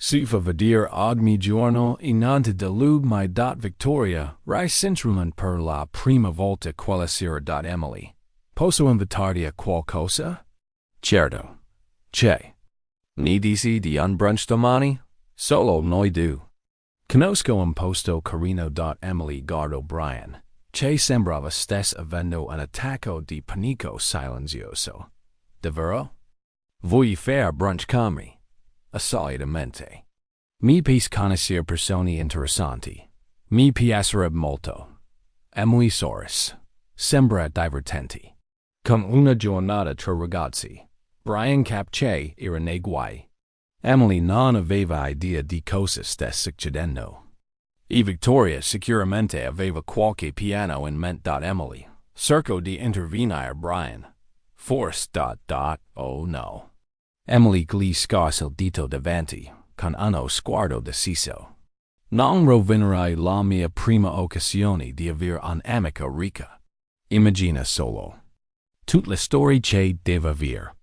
Si fa vedere ogni giorno e non ti delude mai. Victoria, ricentrament per la prima volta quella sera. Emily, posso invitarti a qualcosa? Certo. Che. Ni dici di un brunch domani? Solo noi due. Conosco un posto carino. Emily guardò Brian. Che sembrava stesse avendo un attacco di panico silenzioso. Davvero? Vuoi fare brunch con me? Assolutamente. Mi piace conoscere persone interessanti. Mi piacerebbe molto. Emily Soros. Sembra divertente. Con una giornata tra ragazzi. Brian Capche era nei guai. Emily non aveva idea di cosa stesse succedendo. E Victoria sicuramente aveva qualche piano in mente. Emily cercò di intervenire Brian. Forse. Oh no. Emily gli scarse il dito davanti, con uno sguardo deciso. Non rovinerai la mia prima occasione di avere un'amica ricca. Immagina solo. Tutte le storie che deve avere.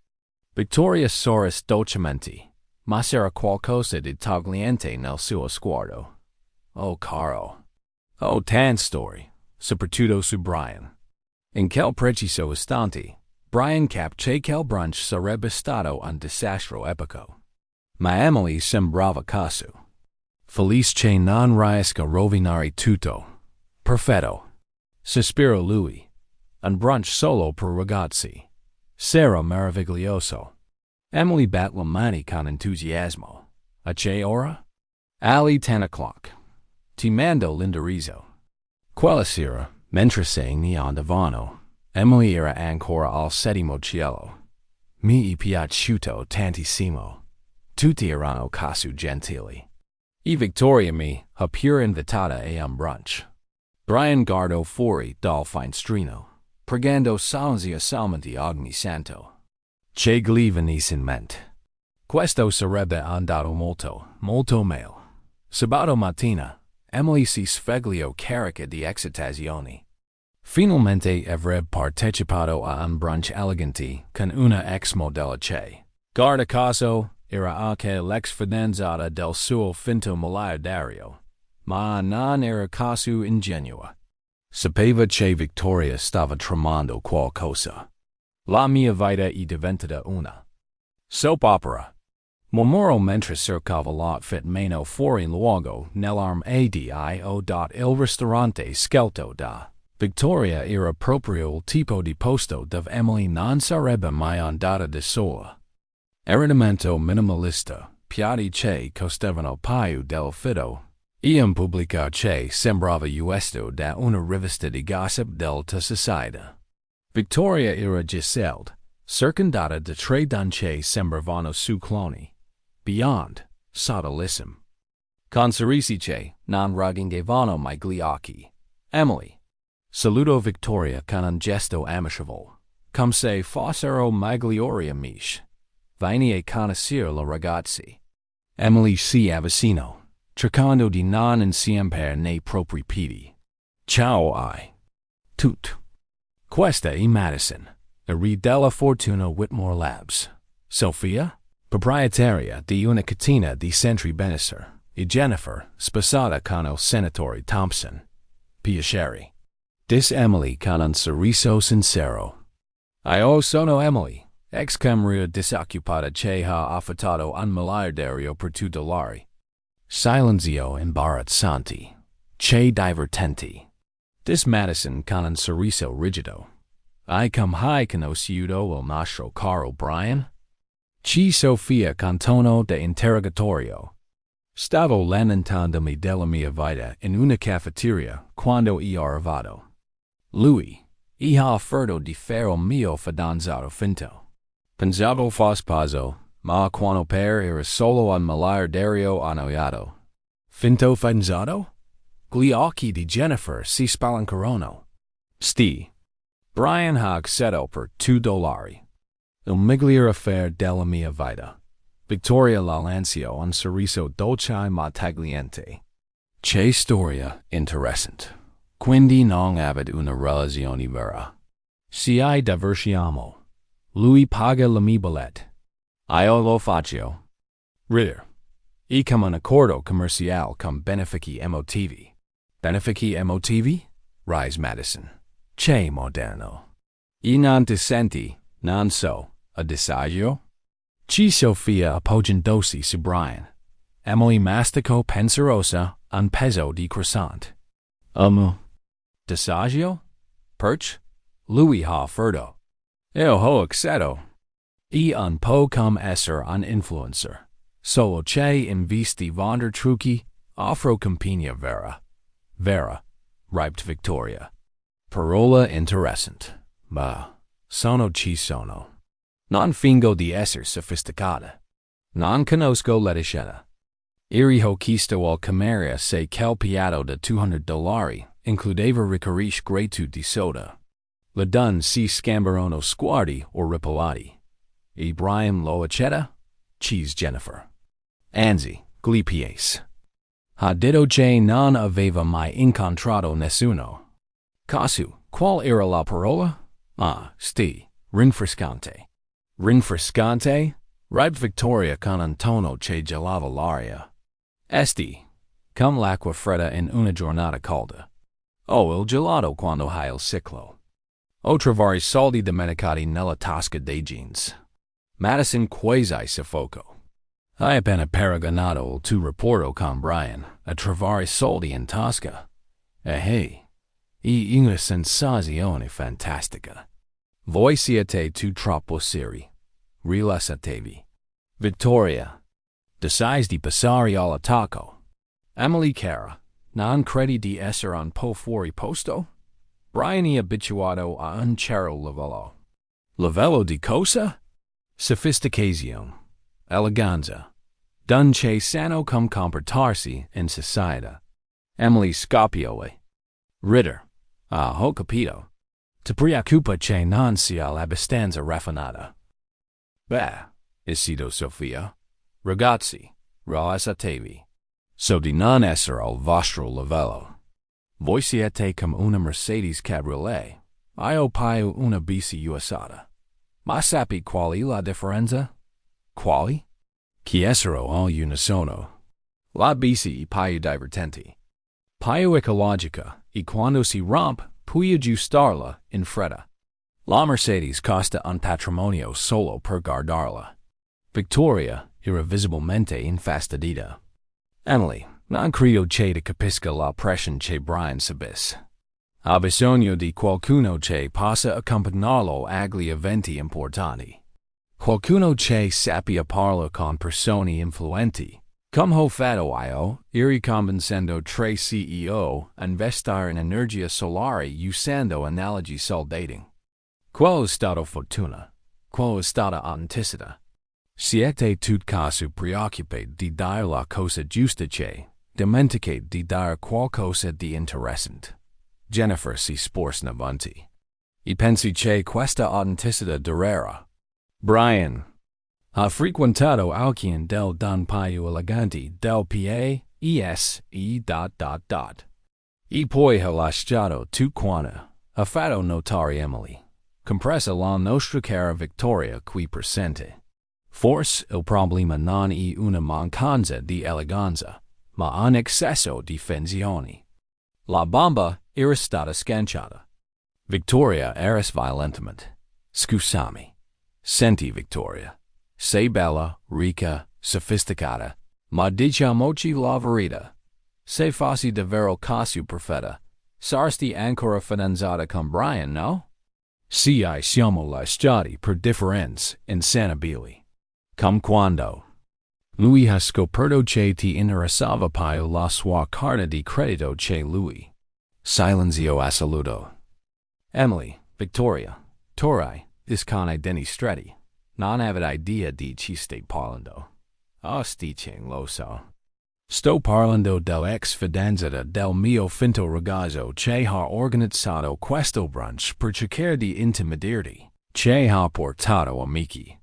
Victoria sorrise dolcemente, ma c'era qualcosa di tagliente nel suo sguardo. Oh caro. Oh tante storie, soprattutto su Brian. In quel preciso istante, Brian capì che il brunch sarebbe stato un disastro epico. Ma Emily sembrava casu. Felice che non riesca a rovinare tutto. Perfetto. Sospirò lui. Un brunch solo per ragazzi. Sarà meraviglioso. Emily bat le mani con entusiasmo. A che ora? Alle 10 o'clock. Ti mando l'indirizzo. Quella sera, mentre se ne andavano, Emily era ancora al settimo cielo. Mi è piaciuto tantissimo. Tutti erano casu gentili. E Victoria mi ha pure invitata a un brunch. Brian guardò fuori dal finestrino, pregando silenziosamente ogni santo. Che gli venisse in mente. Questo sarebbe andato molto meglio. Sabato mattina, Emily si svegliò carica di eccitazione. Finalmente avrebbe partecipato a un brunch elegante con una ex modella che, guarda caso, era anche l'ex fidanzata del suo finto miliardario, ma non era casu ingenua. Sapeva che Victoria stava tramando qualcosa. La mia vita è diventata una soap opera. Mormorò mentre cercava l'outfit meno fuori luogo nell'armadio. Il ristorante scelto da Victoria era proprio il tipo di posto dove Emily non sarebbe mai andata da sola. Arredamento minimalista, piatti che costavano più del fido, e un pubblico che sembrava questo da una rivista di gossip dell'alta società. Victoria era Giselle, circondata da tre donne che sembravano su cloni. Beyond, sottilissime. Con sorrisi che non raggiungevano mai gli occhi. Emily salutò Victoria con un gesto amichevole, come se fossero migliori amici. Vieni a conoscere la ragazzi. Emily si avvicinò, cercando di non inciampare nei propri piedi. Ciao ai. Tut. Questa è Madison, a re della Fortuna Whitmore Labs. Sofia, proprietaria di una catena di centri benessere, e Jennifer, sposata con il senatore Thompson. Piacere. Disse Emily con un sorriso sincero. Io sono Emily, ex cameriera disoccupata che ha affittato un miliardario per $2. Silenzio imbarazzante. Che divertente. Disse Madison con un sorriso rigido. I come hai conosciuto il nostro caro Brian? Ci Sofia con tono de interrogatorio. Stavo lamentandomi della mia vita in una cafeteria quando è arrivato. Lui ha offerto di fare il mio fidanzato finto. Pensavo fosse pazzo, ma quando per era solo un miliardario annoiato. Finto fanzato? Gli occhi di Jennifer si spalancarono. Brian ha accettato per $2. Il miglior affair della mia vita. Victoria Lalancio un sorriso dolce ma tagliente. C'è storia interessante. Quindi non avete una relazione vera. Se I diversiamo. Lui paga la mia bolletta. Io lo faccio. Ritter. E come un accordo commerciale con benefici emotivi. Benefici emotivi? Rise Madison. C'è moderno. E non ti senti, non so, a disagio? Ci Sofia appoggiandosi su Brian. Emily masticò penserosa un pezzo di croissant. Disagio? Perch? Lui ha furto. Io ho accetto. E un po' come essere un influencer. Solo c'è in visti vonder trucchi, offro compagnia vera. Vera, riped Victoria. Parola interessante. Ma, ci sono. Non fingo di essere sofisticata. Non conosco l'etichetta. Iriho chiesto al cameriere se quel piatto da $200 includeva ricorisce gratuito di soda. Le donne si scambiarono sguardi o ripolati. E Brian lo accetta? Cheese Jennifer. Anzi, gli piace. Ha detto che non aveva mai incontrato nessuno. Casu, qual era la parola? Rinfrescante. Rinfrescante? Riped Victoria con un tono che gelava l'aria. Come l'acqua fredda in una giornata calda. Il gelato quando hai il ciclo. O trovare soldi dimenticati nella tasca dei jeans. Madison quasi soffoco. Hai appena paragonato il tuo rapporto con Brian a trovare soldi in tasca. Una sensazione fantastica. Voi siete tu troppo seri. Rilassatevi. Vittoria. Decisi di passare all'attacco. Emily cara, non credi di essere un po' fuori posto? Brian è abituato a un certo livello. Livello di cosa? Sophistication. Eleganza. D'un che sano come comportarsi in società. Emily scoppiò. Ritter. Ho capito. Ti preoccupa che non sia abbastanza raffinata. Beh, Isido Sofia. Ragazzi, rilassatevi. So di non essere al vostro livello. Voi siete come una Mercedes Cabriolet. Io paio una bici usata. Ma sappi quali la differenza? Quali? Che essero al unisono. La bici paio divertenti. Paio ecologica, e quando si rompe, puoi aggiustarla in fretta. La Mercedes costa un patrimonio solo per guardarla. Victoria, irrevisibilmente infastidita. Emily, non credo che ti capisca la pressione che Brian subis. Ha bisogno di qualcuno che possa accompagnarlo agli eventi importanti. Qualcuno che sappia parlare con persone influenti. Come ho fatto io, convincendo tre CEO a investire in energia solare usando analogi sul dating. Qual è stata fortuna? Qual è stata authenticità? Siete tutti così preoccupati di dire la cosa giusta che dimenticate di dire qualcosa di interessante. Jennifer si sporse avanti. E pensi che questa authenticità durerà? Brian. Ha frequentato alcuni del don paio eleganti del PAESE. E poi ha lasciato tu quando ha fatto notare Emily, compresa la nostra cara Victoria qui presente. Forse il problema non è una mancanza di eleganza, ma un eccesso di finzioni. La bomba era stata sganciata. Victoria eras violentemente. Scusami. Senti, Victoria. Sei bella, ricca, sofisticata, ma diciamoci la verità. Se fossi davvero così perfetta, saresti ancora fidanzata con Brian, no? Sì, siamo lasciati per differenze insanabili. Come quando. Lui ha scoperto che ti interessava più la sua carta di credito che lui. Silenzio assoluto. Emily, Victoria, Torai, discone deni stretti. non avid idea di ci stai parlando. Sticing lo so. Sto parlando dell'ex fidanzata del mio finto ragazzo che ha organizzato questo brunch per cercare di intimidarti. Che ha portato amici.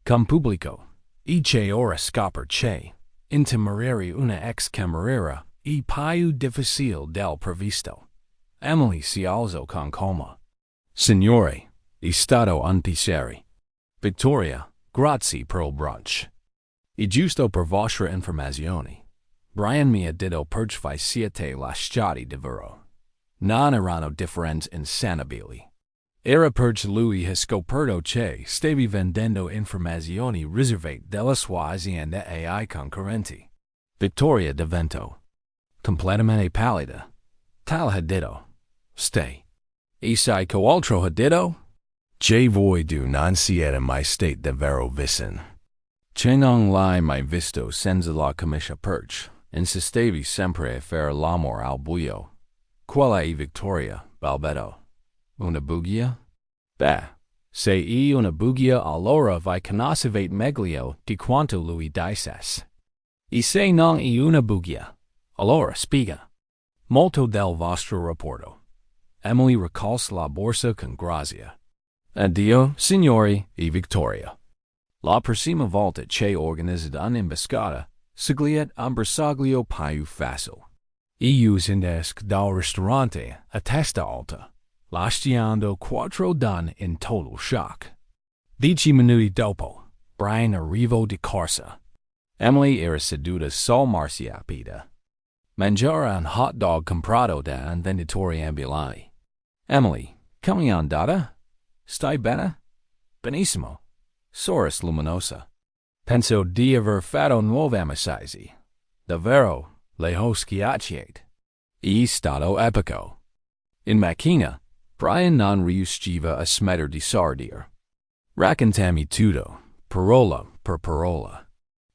Con pubblico. E che ora scopre che intimidare una ex cameriera è più difficile del previsto. Emily si alzò con calma. Signore, è stato un piacere. Victoria, grazie per il brunch. E giusto per vostra informazione. Brian mi ha detto per voi siete lasciati davvero. Non erano differenti insanabili. Era per lui ha scoperto che stavi vendendo informazioni riservate della sua azienda ai concorrenti. Victoria diventò completamente pallida. Tal ha detto. Stay. E sai qualtro ha detto? Che voi due non siete mai stati davvero vicini. Che non l'hai mai visto senza la camicia perch. Insistevi sempre a fare l'amore al buio. Quella è Victoria, balbetto. Una bugia? Beh, se è una bugia allora vi conoscevate meglio di quanto lui dicesse. E se non è una bugia, allora spiega. Molto del vostro rapporto. Emily raccolse la borsa con grazia. Addio, signori e Victoria. La prossima volta che organizzate un'imboscata, segliate un bersaglio più facile. Io esco dal ristorante a testa alta, lasciando 4 donne in total shock. 10 minuti dopo, Brian arrivò di corsa. Emily era seduta sul marciapiede. Mangiare un hot dog comprato da un venditore ambulante. Emily, come è andata? Stai bene? Benissimo. Soris luminosa. Penso di aver fatto nuove amicizie. Davvero, le ho schiacciate. È stato epico. In macchina, Brian non riusciva a smettere di sorridere. Raccontami tutto, parola per parola.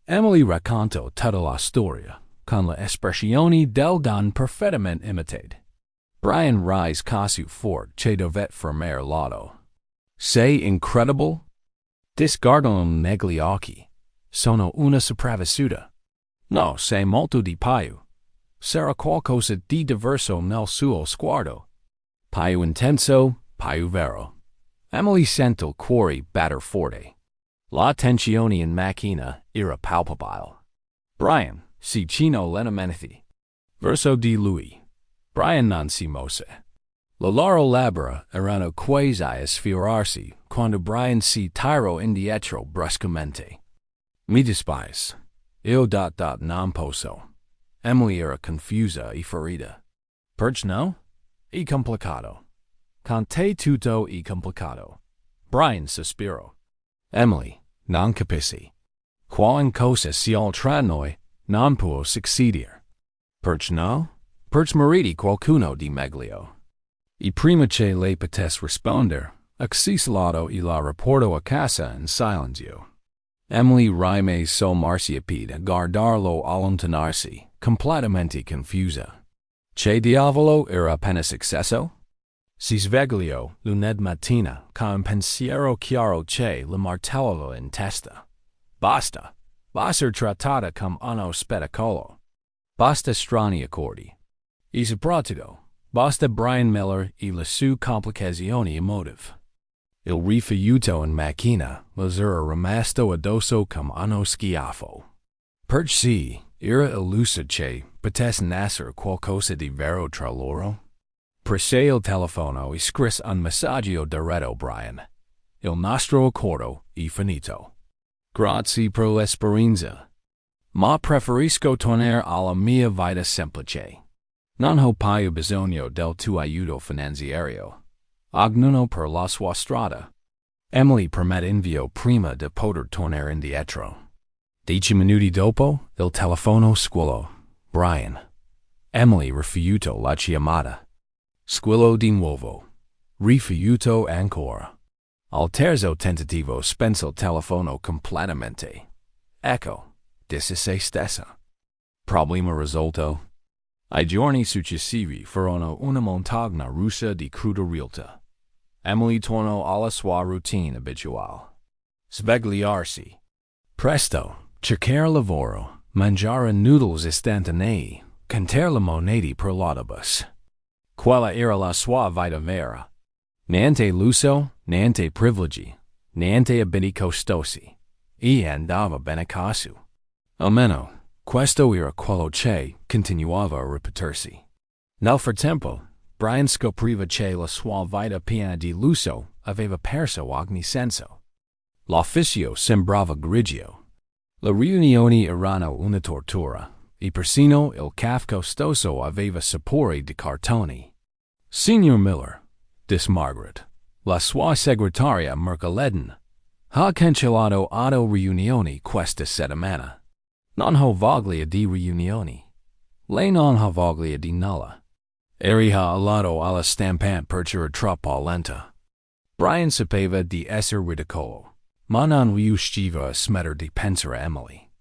Emily raccontò tutta la storia, con le espressioni del don perfettamente imitate. Brian rise casu fort che dovette fermare l'auto. Sei incredible? Disguardano negli occhi. Sono una sopravvissuta. No, sei molto di più. Sarà qualcosa di diverso nel suo sguardo. Più intenso, più vero. Emily sentì il cuore batter forte. La tensione in macchina era palpabile. Brian si chinò lentamente verso di lui. Brian non si mosse. Le loro labbra erano quasi a sfiorarsi quando Brian si tirò indietro bruscamente. Mi dispiace. Io non posso. Emily era confusa e ferita. Perché no? È complicato. Con te tutto è complicato. Brian sospirò. Emily, non capisci. Qualunque cosa sia tra noi non può succedere. Perché no? Perché meriti qualcuno di meglio. E prima che lei potesse rispondere, accisilato e la rapporto a casa in silenzio. Emily rimase sul marciapiede a guardarlo allontanarsi, completamente confusa. Che diavolo era appena successo? Si svegliò lunedì mattina con un pensiero chiaro che le martellava in testa. Basta! Va essere trattata come uno spettacolo. Basta strani accordi. E soprattutto, basta Brian Miller e le sue complicazioni emotive. Il rifiuto in macchina le era rimasto addosso come uno schiaffo. Perché sì, era illuso che potesse nascere qualcosa di vero tra loro. Prese il telefono e scrisse un messaggio diretto Brian. Il nostro accordo è finito. Grazie per l'esperienza. Ma preferisco tornare alla mia vita semplice. Non ho più bisogno del tuo aiuto finanziario. Ognuno per la sua strada. Emily permette invio prima di poter tornare indietro. 10 minuti dopo, il telefono squillò. Brian. Emily rifiutò la chiamata. Squillò di nuovo. Rifiutò ancora. Al terzo tentativo spense il telefono completamente. Ecco, disse se stessa. Problema risolto. I giorni successivi furono una montagna russa di cruda realtà. Emily tornò alla sua routine abituale. Svegliarsi. Presto, cercare lavoro, mangiare noodles istantanei, cantare le monete per l'autobus. Quella era la sua vita vera. Niente lusso, niente privilegi, niente abiti costosi. E andava bene casu. Almeno, questo era quello che continuava a ripetersi. Nel frattempo, Brian scopriva che la sua vita piena di lusso aveva perso ogni senso. L'ufficio sembrava grigio. Le riunioni erano una tortura, e persino il caffè costoso aveva sapore di cartoni. Signor Miller, disse Margaret, la sua segretaria mercoledì, ha cancellato 8 riunioni questa settimana. Non ho voglia di riunioni. Lei non ha voglia di nulla. Era allato alla stampante perché era troppo lenta. Brian sapeva di essere ridicolo, ma non riusciva a smettere di pensare a Emily.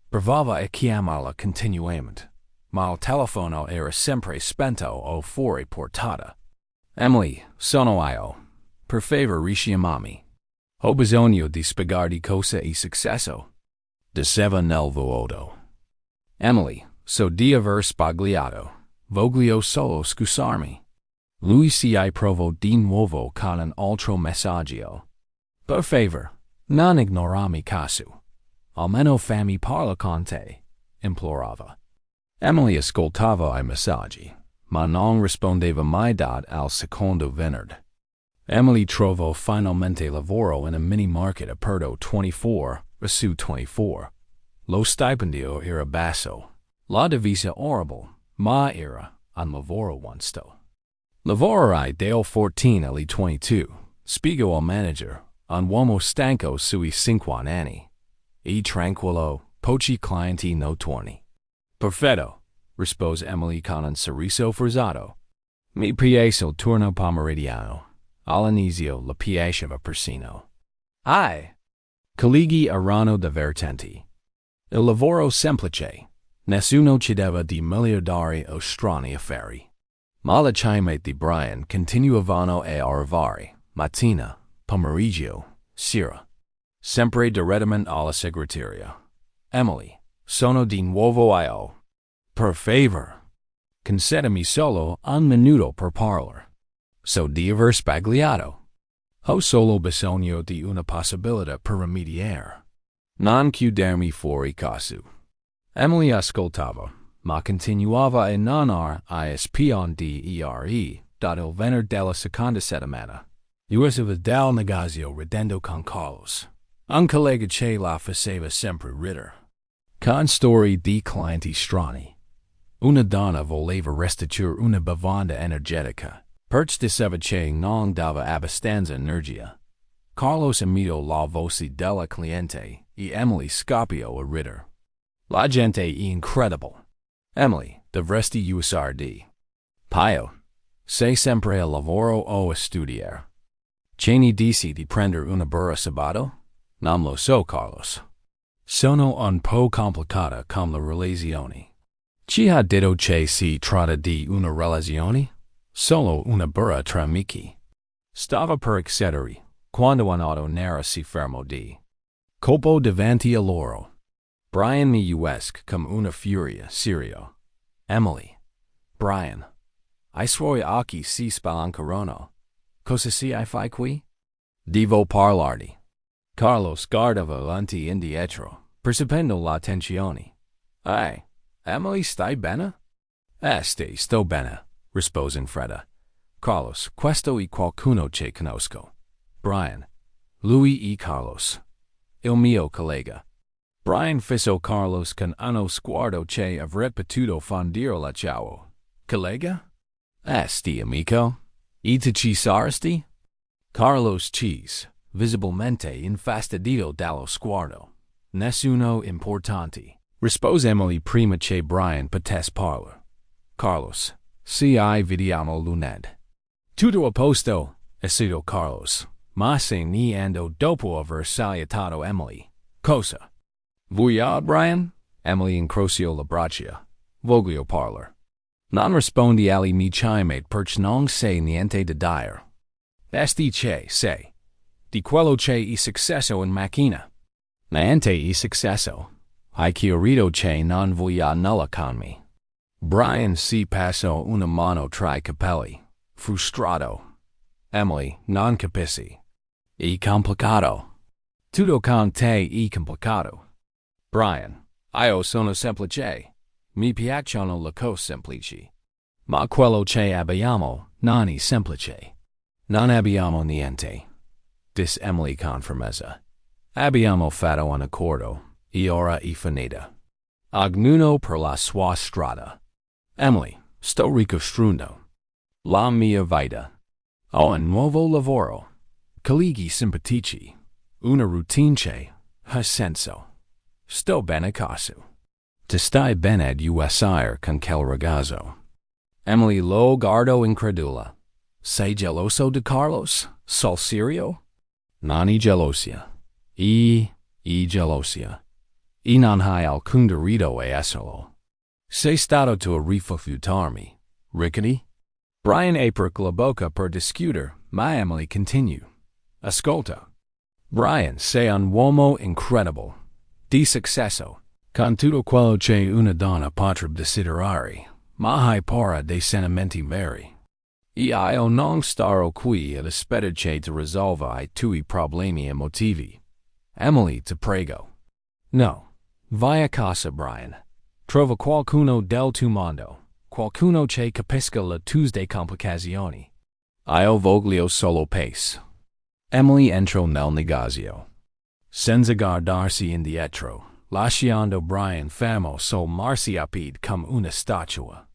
Provava a chiamarla continuamente, ma il telefono era sempre spento o fuori portata. Emily, sono io. Per favore richiamami. Ho bisogno di spiegarti cosa è successo. Diceva nel vuoto. Emily, so di aver sbagliato. Voglio solo scusarmi. Lui si provò di nuovo con un altro messaggio. Per favore, non ignorami casu. Almeno fammi parla con te, implorava. Emily ascoltava I messaggi, ma non rispondeva mai al secondo venerdì. Emily trovò finalmente lavoro in a mini market aperto 24 su 24. Lo stipendio era basso. La divisa orrible, ma era un lavoro onesto. Lavorai dal 14 alle 22, spiegò al manager, un uomo stanco sui 50 anni. E tranquillo, pochi clienti notturni. Perfetto, rispose Emily con un sorriso forzato. Mi piace il turno pomeridiano. All'inizio le piaceva persino. I. Colleghi erano divertenti. Il lavoro semplice. Nessuno chiedeva di miliardari o strani affari. Ma le cime di Brian continuavano a arrivare, mattina, pomeriggio, sera. Sempre direttamente alla segretaria. Emily, sono di nuovo io. Per favore. Concedimi solo un minuto per parlare. So di aver sbagliato. Ho solo bisogno di una possibilità per rimediare. Non chiudermi fuori casu. Emily ascoltava, ma continuava a non rispondere dal venerdì della seconda settimana. Usciva dal negozio ridendo con Carlos, un collega che la faceva sempre ridere. Con storie di clienti strani. Una donna voleva restituire una bevanda energetica, perché diceva che non dava abbastanza energia. Carlos imitò la voce della cliente e Emily scoppiò a ridere. La gente è incredibile. Emily, dovresti usare di Pio. Sei sempre al lavoro o a studiare. Ce ne dici di prendere una birra sabato? Non lo so, Carlos. Sono un po' complicata con le relazioni. Ci ha detto che si tratta di una relazione? Solo una birra tra amici. Stava per accedere, quando un auto nera si fermò di colpo davanti a loro. Brian mi esque come una furia serio. Emily. Brian. I suoi occhi si spalancarono. Cosa si fai qui? Devo parlarti. Carlos guardava avanti e indietro, percependo la tensione. Emily, stai bene? Sto bene, rispose in fretta. Carlos, questo è qualcuno che conosco. Brian. Lui e Carlos. Il mio collega. Brian fissò Carlos con uno sguardo che avrebbe potuto fondirla ciao. Collega? Sti amico? E tu ci saresti? Carlos Cheese, visibilmente infastidito dallo sguardo. Nessuno importante, rispose Emily prima che Brian potesse parlare. Carlos, vediamo lunedì. Tutto a posto, esito Carlos, ma se ne andò dopo aver salutato Emily. Cosa? Vuoi, Brian? Emily incrociò le braccia. Voglio parlare. Non rispondi alle mie chimate perché non sai niente da dire. Sti che sei. di quello c'è e successo in macchina. Niente e successo. I chiarito che non voglio nulla con me. Brian si passò una mano tra I capelli, frustrato. Emily, non capisci. E complicato. Tutto con te e complicato. Brian, io sono semplice. Mi piacciono le cose semplici. Ma quello che abbiamo non è semplice. Non abbiamo niente. Disse Emily con fermezza. Abbiamo fatto un accordo, e ora è finita. Ognuno per la sua strada. Emily, sto ricostruendo la mia vita. Ho un nuovo lavoro. Colleghi simpatici. Una routine che ha senso. Sto bene così. Ti stai bene ad uscire con quel ragazzo? Emily lo guardò incredula. Sei geloso di Carlos? Sul serio? Non è gelosia. Gelosia. E non hai alcun diritto a esserlo. Sei stato tu a rifiutarmi, rickety? Brian aprì la bocca per discutere, ma Emily continued. Ascolta. Brian, sei un uomo incredible. Di successo. Con tutto quello che una donna potrebbe desiderare, ma hai paura dei sentimenti veri. Io non starò qui ad aspettare che ti risolva I tuoi problemi emotivi. Emily, ti prego. No. Vai a casa, Brian. Trova qualcuno del tuo mondo, qualcuno che capisca le tue complicazioni. Io voglio solo pace. Emily entrò nel negozio. Senza guardarsi indietro, lasciando Brian fermo sul marciapiede come una statua.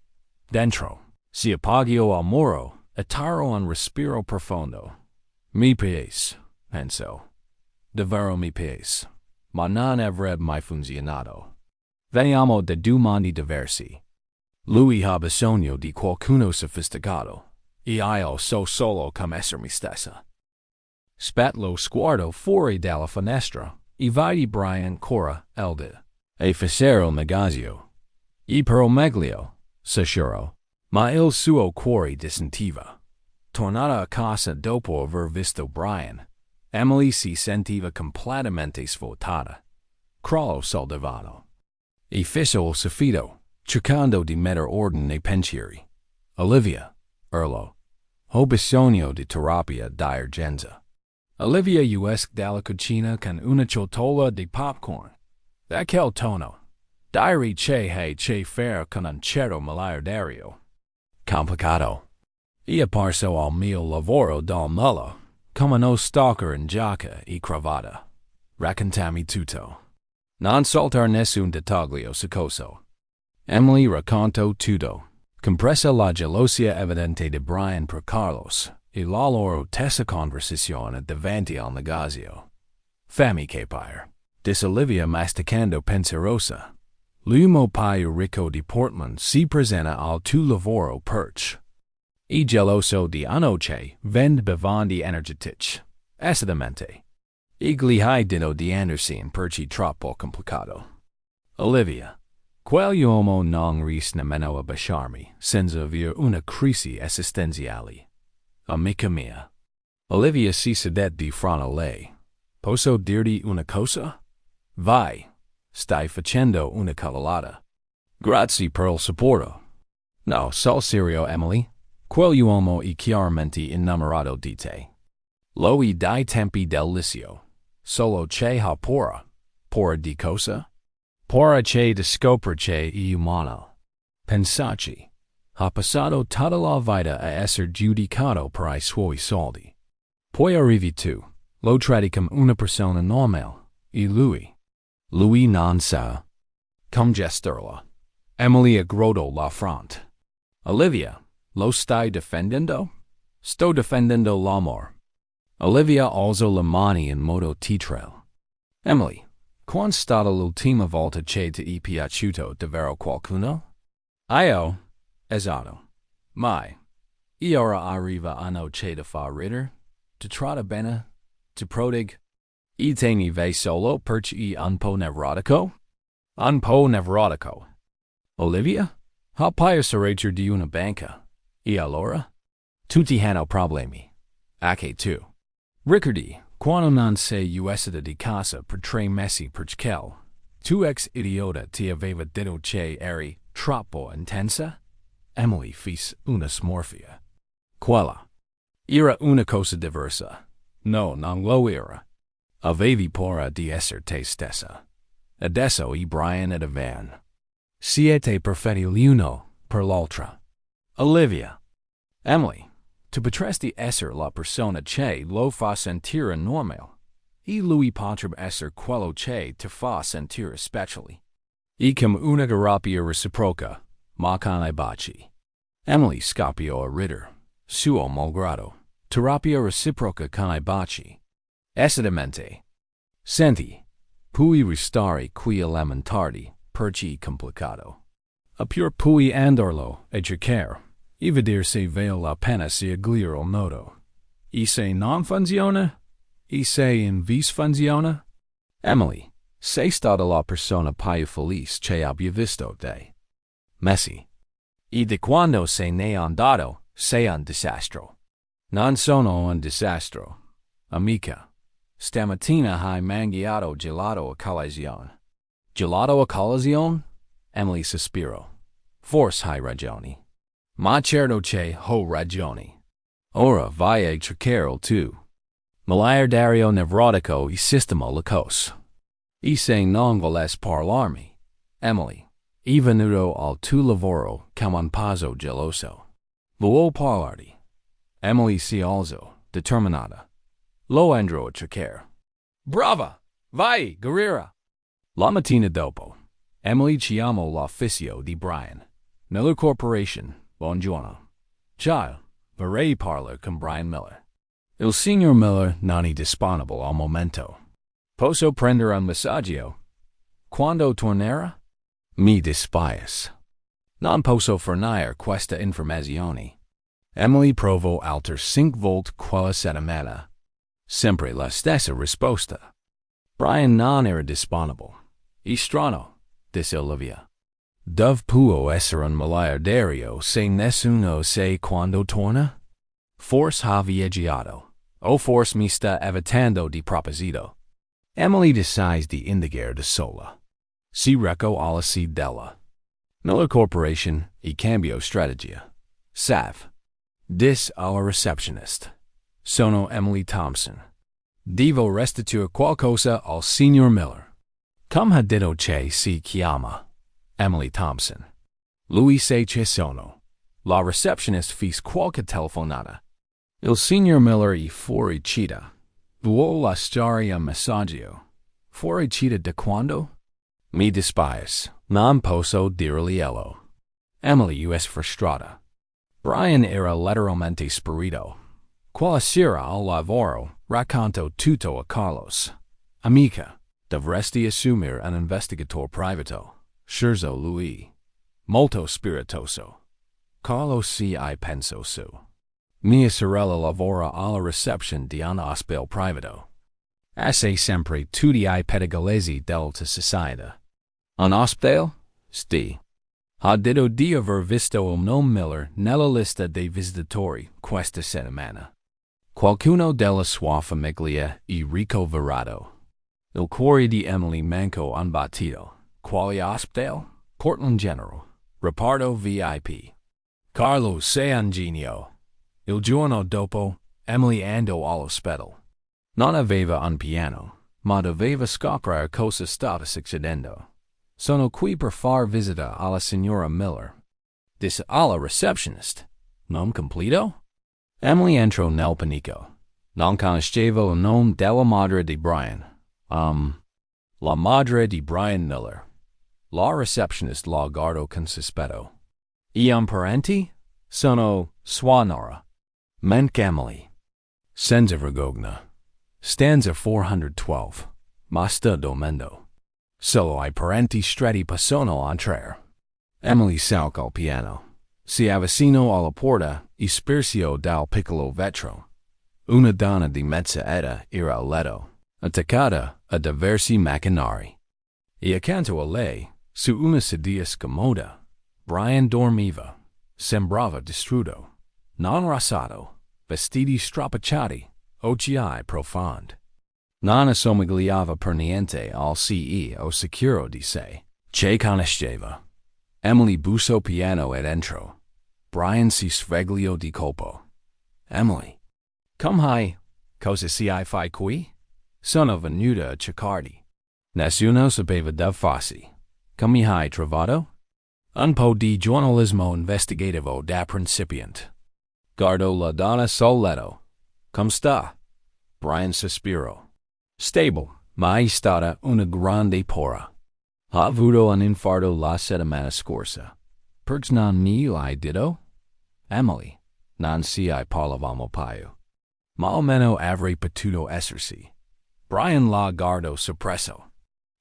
Dentro, si appoggiò al muro e tirò un respiro profondo. Mi piace, pensò. Davvero mi piace, ma non avrebbe mai funzionato. Veniamo da due mondi diversi. Lui ha bisogno di qualcuno sofisticato, e io so solo come essere me stessa. Spat lo sguardo fuori dalla finestra, e vidi Brian ancora elde, e fecero il negozio. E per meglio, sicuro, ma il suo cuore dissentiva. Tornata a casa dopo aver visto Brian, Emily si sentiva completamente svuotata. Crollò sul divano. E fissò il soffitto, cercando di mettere ordine nei pensieri. Olivia, urlò. Ho bisogno di terapia d'urgenza. Olivia esce dalla cucina con una ciotola di popcorn. Da quel tono. Diary che fare con un certo miliardario. Complicato. E apparso al mio lavoro dal nulla, come uno stalker in giacca e cravatta. Raccontami tutto. Non soltar nessun dettaglio succoso. Emily raccontò tutto, compresa la gelosia evidente di Brian per Carlos e la loro tesa conversazione davanti al negozio. Fammi capire, disse Olivia masticando penserosa. L'uomo più ricco di Portland si presenta al tuo lavoro perch. E geloso di anoche vende bevande energetici. Acidamente. E gli hai detto di Anderson perché troppo complicato. Olivia, quell'uomo non riesce nemmeno a baciarmi senza avere una crisi esistenziale. Amica mia. Olivia si sedette di fronte a lei. Posso dirti una cosa? Vai. Stai facendo una cavolata. Grazie per il supporto. No, sul serio, Emily. Quell'uomo è chiaramente innamorato di te. Lo è dai tempi del liceo. Solo che ha paura. Paura di cosa? Paura che di scopre che è umano. Pensaci. Ha passato tutta la vita a essere giudicato per I suoi soldi. Poi arrivi tu. Lo tratti come una persona normale. E lui non sa come gestirla. Emily aggrodò la fronte. Olivia, lo stai difendendo? Sto difendendo l'amore. Olivia alzò le mani in modo teatrale. Emily, quando è stata l'ultima volta che ti è piaciuto davvero qualcuno? Io? Esatto. Mai. E ora arriva anno che ti fa ridere? Ti tratta bene? Ti prodiga? E te ne vai solo perché è un po' nevrotico? Un po' nevrotico. Olivia? Ha piacere di una banca. E allora? Tutti hanno problemi. Anche tu. Ricordi, Quando non sei uscita di casa per 3 mesi perché tu ex idiota ti aveva detto che eri troppo intensa? Emily fece una smorfia. Quella era una cosa diversa. No, non lo era. Avevi paura di essere te stessa. Adesso I Brian ed Evan. Siete perfetti l'uno per l'altra. Olivia. Emily, tu potresti essere la persona che lo fa sentire normale. E lui potrebbe essere quello che ti fa sentire speciali. E come una rabbia reciproca, ma con I baci. Emily scoppiò a ridere. Suo malgrado. Terapia reciproca con I baci. Esattamente. Senti, puoi restare qui a lamentarti perché complicato. A pur puoi andarlo e cercare, e vedere se vale la pena seguire il nodo. E se non funziona? E se invece funziona? Emily, sei stata la persona più felice che abbia visto te. Messi. E di quando se n'è andato, sei un disastro. Non sono un disastro, amica. Stamattina hai mangiato gelato a colazione. Gelato a colazione? Emily sospirò. Forse hai ragioni. Ma certo che ho ragioni. Ora vai a cercare tu. Miliardario nevrotico e sistema la cosa. E se non volesse parlarmi, Emily, è venuto al tuo lavoro come un pazzo geloso. Vuoi parlarti? Emily si alzò, determinata. Lo andrò a cercare. Brava! Vai, guerriera! La mattina dopo, Emily chiamò l'ufficio di Brian. Miller Corporation, buongiorno. Ciao, vorrei parlare con Brian Miller. Il signor Miller non è disponibile al momento. Posso prendere un massaggio? Quando tornerà? Mi dispiace. Non posso fornire questa informazione. Emily provò altre 5 volte quella settimana. Sempre la stessa risposta. Brian non era disponibile. È strano, disse Olivia. Dove può essere un miliardario se nessuno sa quando torna? Forse ha viaggiato, o forse mi sta evitando di proposito. Emily decise di indagare da sola. Si recò alla della Miller Corporation e cambiò strategia. Salve. Dis alla receptionist. Sono Emily Thompson. Devo restituire qualcosa al signor Miller. Come ha detto che si chiama? Emily Thompson. Lui sa che sono. La receptionist fece qualche telefonata. Il signor Miller è fuori città. Vuole lasciare un messaggio. Fuori città da quando? Mi dispiace, non posso dirglielo. Emily us frustrata. Brian era letteralmente spirito. Quella sera al lavoro racconto tutto a Carlos. Amica, dovresti assumere un investigatore privato. Scherzo lui. Molto spiritoso. Carlos si I penso su. Mia sorella lavora alla reception di un ospedale privato. Hace sempre tutti I pettegolezzi dell'alta società. Un ospedale? Sti. Ha detto di aver visto il nome Miller nella lista dei visitatori questa settimana. Qualcuno della sua famiglia è ricoverato. Il cuore di Emily mancò un battito. Quale ospedale? Portland General. Reparto VIP. Carlo sei un genio. Il giorno dopo, Emily andò all'ospedale. Non aveva un piano, ma doveva scoprire cosa stava succedendo. Sono qui per far visita alla signora Miller. Disse alla receptionist. Non completo? Emily entrò nel panico. Non conoscevo il nome della madre di Brian. La madre di Brian Miller. La receptionist la guardò con sospetto. E un parenti? Sono sua nora. Mente Emily. Senza vergogna. Stanza 412. Ma sta domando. Solo I parenti stretti possono entrare. Emily salcò al piano. Si avvicinò alla porta e spersió dal piccolo vetro. Una donna di mezza età era a letto, attaccata a diversi macchinari. E accanto a lei, su una sedia scomoda, Brian dormiva. Sembrava distrutto, non rasato, vestiti strapacciati, occhi profondi. Non assomigliava per niente al CEO sicuro di sé. Che conosceva. Emily bussò piano ed entrò. Brian si svegliò di colpo. Emily. Come hai? Cosa si fai qui? Sono venuta a cercarti. Nessuno sapeva da farsi. Come hai trovato? Un po' di giornalismo investigativo da principiante. Guardo la donna sul letto. Come sta? Brian sospirò. Stable, ma è stata una grande paura. Ha avuto un infarto la settimana scorsa. Perché non mi l'hai detto? Emily, non si parlavamo più. Ma almeno avrei potuto esserci. Brian la guardò sorpreso.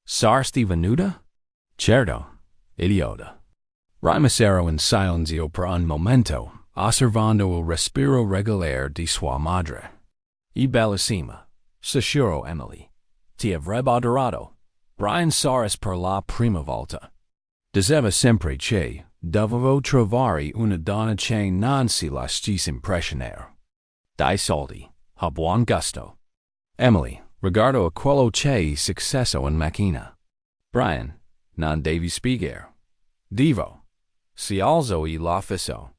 Saresti venuta? Certo, idiota. Rimasero in silenzio per un momento, osservando il respiro regolare di sua madre. E bellissima, sicuro Emily. Ti avrebbe adorato. Brian Saris per la prima volta. Diceva sempre che dovevo trovare una donna che non si lasciasse impressionare. Dai soldi, a buon gusto. Emily, riguardo a quello che è successo in macchina. Brian, non devi spiegare. Divo. Si alzò e la fissò.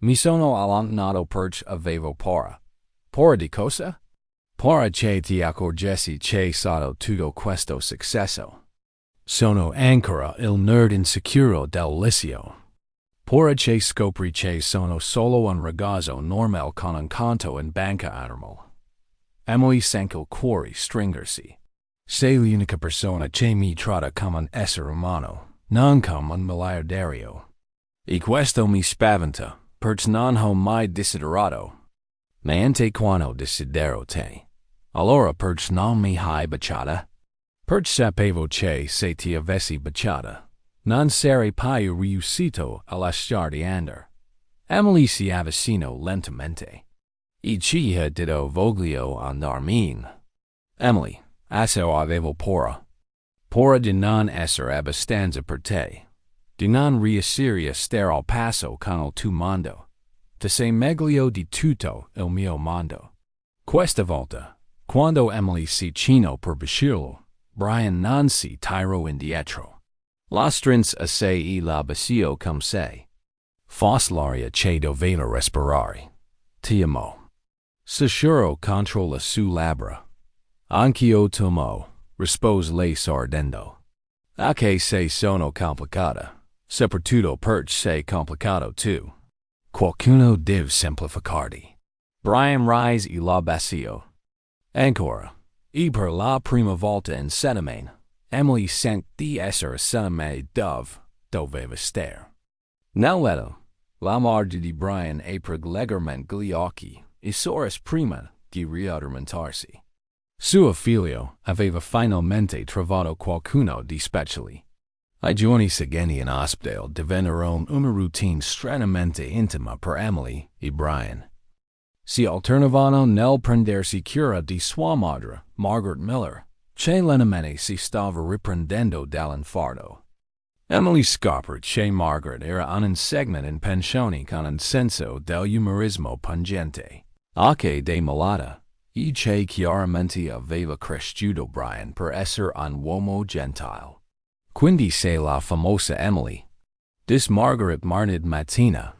Mi sono allontanato perché avevo paura. Paura di cosa? Paura che ti accorgessi che stato tutto questo successo. Sono ancora il nerd insicuro del liceo. Paura che scopri che sono solo un ragazzo normale con un conto in banca annual. Emily sentì il cuore stringersi. Sei l'unica persona che mi tratta come un essere umano, non come un miliardario. E questo mi spaventa, perché non ho mai desiderato. Niente quando desidero te. Allora perché non mi hai baciata? Perché sapevo che se ti avessi baciata, non sarei più riuscito a lasciarti andare. Emily si avvicinò lentamente. E ci ha detto voglio andarmene. Emily, adesso avevo paura. Paura di non essere abbastanza per te. Di non riuscire a stare al passo con il tuo mondo. Ti sei meglio di tutto il mio mondo. Questa volta, quando Emily si chinò per baciarlo, Brian non si tirò indietro. La strinse a sé e la baciò come se fosse l'aria che doveva respirare. Ti amo. Sussurrò contro le sue labbra. Anch'io t'amo, rispose lei sorridendo. Anche se sono complicata. Soprattutto perché sei complicato tu. Qualcuno deve semplificarti. Brian rise e la baciò. Ancora. E per la prima volta in settimane, Emily sentì di essere seminata doveva stare. Nel letto, la madre di Brian aprì leggermente gli occhi e sorrise prima di riaddormentarsi. Suo figlio aveva finalmente trovato qualcuno di speciale. I giorni seguenti in ospedale divennero una routine stranamente intima per Emily e Brian. Si alternavano nel prendersi cura di sua madre, Margaret Miller, che lentamente si stava riprendendo dall'infarto. Emily scoprì che Margaret era un insegnante in pensione con un senso dell'umorismo pungente, anche de malata, e che chiaramente aveva cresciuto Brian per essere un uomo gentile. Quindi se la famosa Emily, dis Margaret martedì mattina,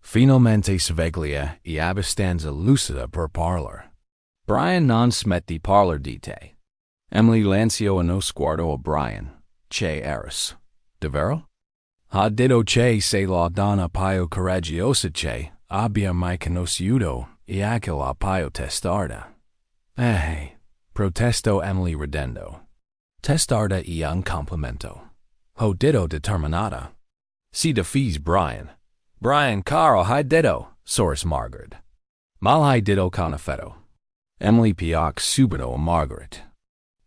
finalmente sveglia e abbastanza lucida per parlare. Brian non smette di parlare di te. Emily lanciò uno sguardo a Brian. Che eras, davvero? Ha detto che sei la donna più coraggiosa che abbia mai conosciuto e anche la più testarda. Protestò Emily ridendo. Testarda e un complimento. Ho detto determinata. Si defease Brian. Brian caro hai detto, sorrise Margaret. Mal hai detto con affetto. Emily piacque subito a Margaret.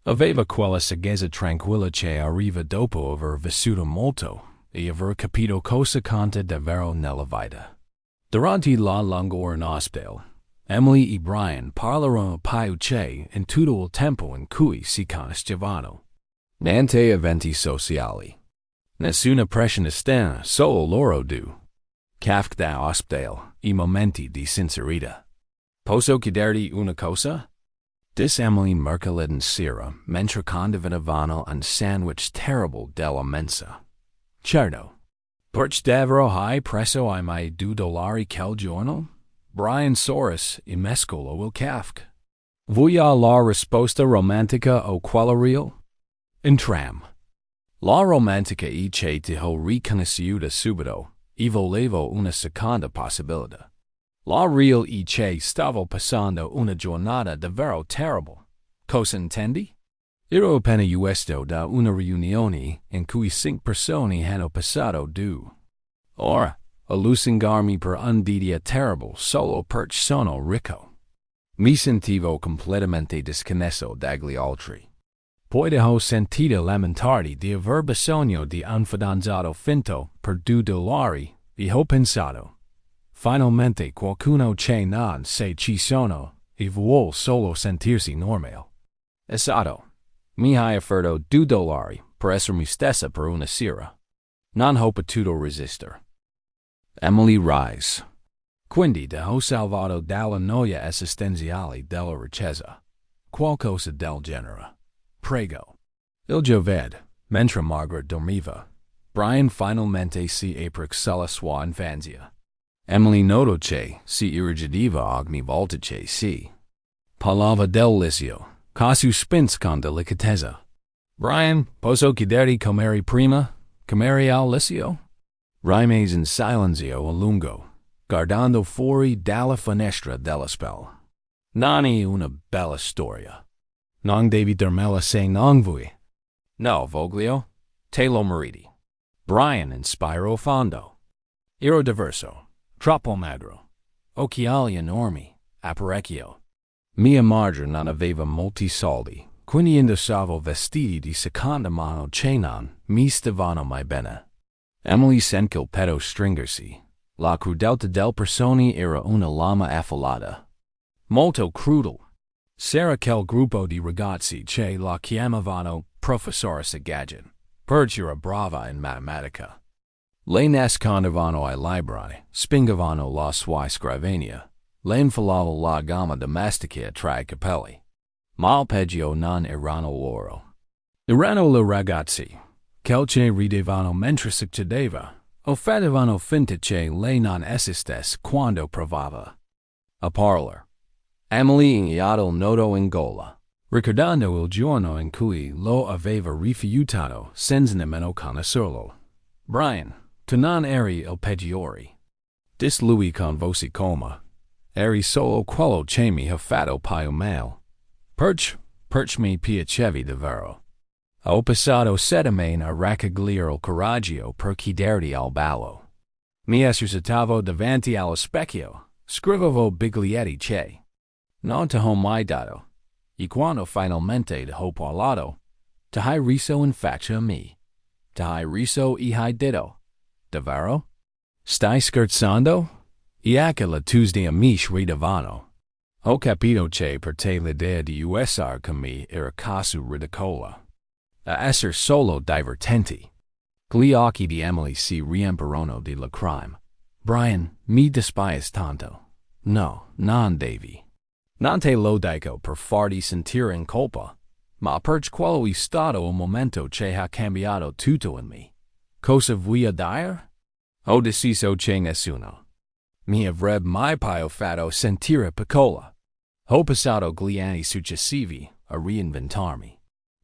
Aveva quella saggezza tranquilla che arriva dopo aver vissuto molto e aver capito cosa conta davvero nella vita. Durante la lunga in ospedale, Emily e Brian parlarono più che in tutto il tempo in cui si conoscevano. Niente eventi sociali. Nessuna pressione esterna, solo loro due. Kafka da ospedale, I momenti di sincerità. Posso chiederti una cosa? Dis Emily mercoledin sera, mentre condividavano un sandwich terrible della mensa. Certo. Perch davvero hai presso I mai $2 quel giorno? Brian Soros, I mescolo il kafk. Vuoi la risposta romantica o quella real? Entram. La romantica e che ti ho riconosciuta subito, e volevo una seconda possibilità. La real e che stavo passando una giornata davvero terrible. Cosa intendi? Ero appena uscito da una riunione in cui 5 persone hanno passato 2 ore a lusingarmi per un dia terrible solo perché sono ricco. Mi sentivo completamente disconnesso dagli altri. Poi ho sentito lamentarti di aver bisogno di un fidanzato finto per $2 e ho pensato, finalmente qualcuno che non se ci sono e vuol solo sentirsi normale. Esatto. Mi hai offerto $2 per essere me stessa per una sera. Non ho potuto resistere. Emily rise. Quindi ho salvato dalla noia esistenziale della ricchezza. Qualcosa del genere. Prego. Il giovedì, mentre Margaret dormiva, Brian finalmente si aprì sulla sua infanzia. Emily noto che si irrigidiva ogni volta che si parlava del liceo. Casu spins con delicatezza. Brian, posso chiederti com'eri prima? Com'eri al liceo? Rimase in silenzio a lungo, guardando fuori dalla finestra della spalla. Non è una bella storia. Non devi dirmela se non vuoi. No, Voglio. Te lo meriti. Brian inspiro fondo. Ero diverso. Troppo magro. Occhiali enormi. Apparecchio. Mia madre non aveva molti soldi, quindi indossavo vestiti di seconda mano che non mi stavano mai bene. Emily sentì il petto stringersi. La crudeltà del persone era una lama affilata. Molto crudele. C'era quel gruppo di ragazzi che la chiamavano professoressa Gadget, perché era brava in matematica. Le nascondevano ai libri, spingevano la sua scrivania. Le infilava la gomma domestica tra I capelli. Ma il peggio non erano loro. Erano le ragazzi, che ridevano mentre succedeva, o facevano finta che lei non esistesse quando provava a parlare. Emily ignorò il nodo in gola, ricordando il giorno in cui lo aveva rifiutato senza nemmeno conoscerlo. Brian, tu non eri il peggiore. Dis lui con voce coma. Eri solo quello che mi ha fatto più male. Perch mi piacevi davvero. Ho passato settimane a raccogliere il coraggio per chiederti al ballo. Mi esercitavo davanti allo specchio, scrivevo biglietti che non ti ho mai dato. E quando finalmente ti ho parlato, ti hai riso in faccia a me. Ti hai riso e hai detto, davvero? Stai scherzando? E anche la Tuesday amici ridevano. Ho capito che per te l'idea di uscire con me era casu ridicola. A essere solo divertenti. Gli occhi di Emily si riempirono di lacrime. Brian, mi dispiace tanto. No, non devi. Non te lo dico per farti sentire in colpa, ma perché quello è stato un momento che ha cambiato tutto in me. Cosa vuoi dire? Ho deciso che nessuno mi avrebbe mai più fatto sentire piccola. Ho passato gli anni successivi a reinventarmi.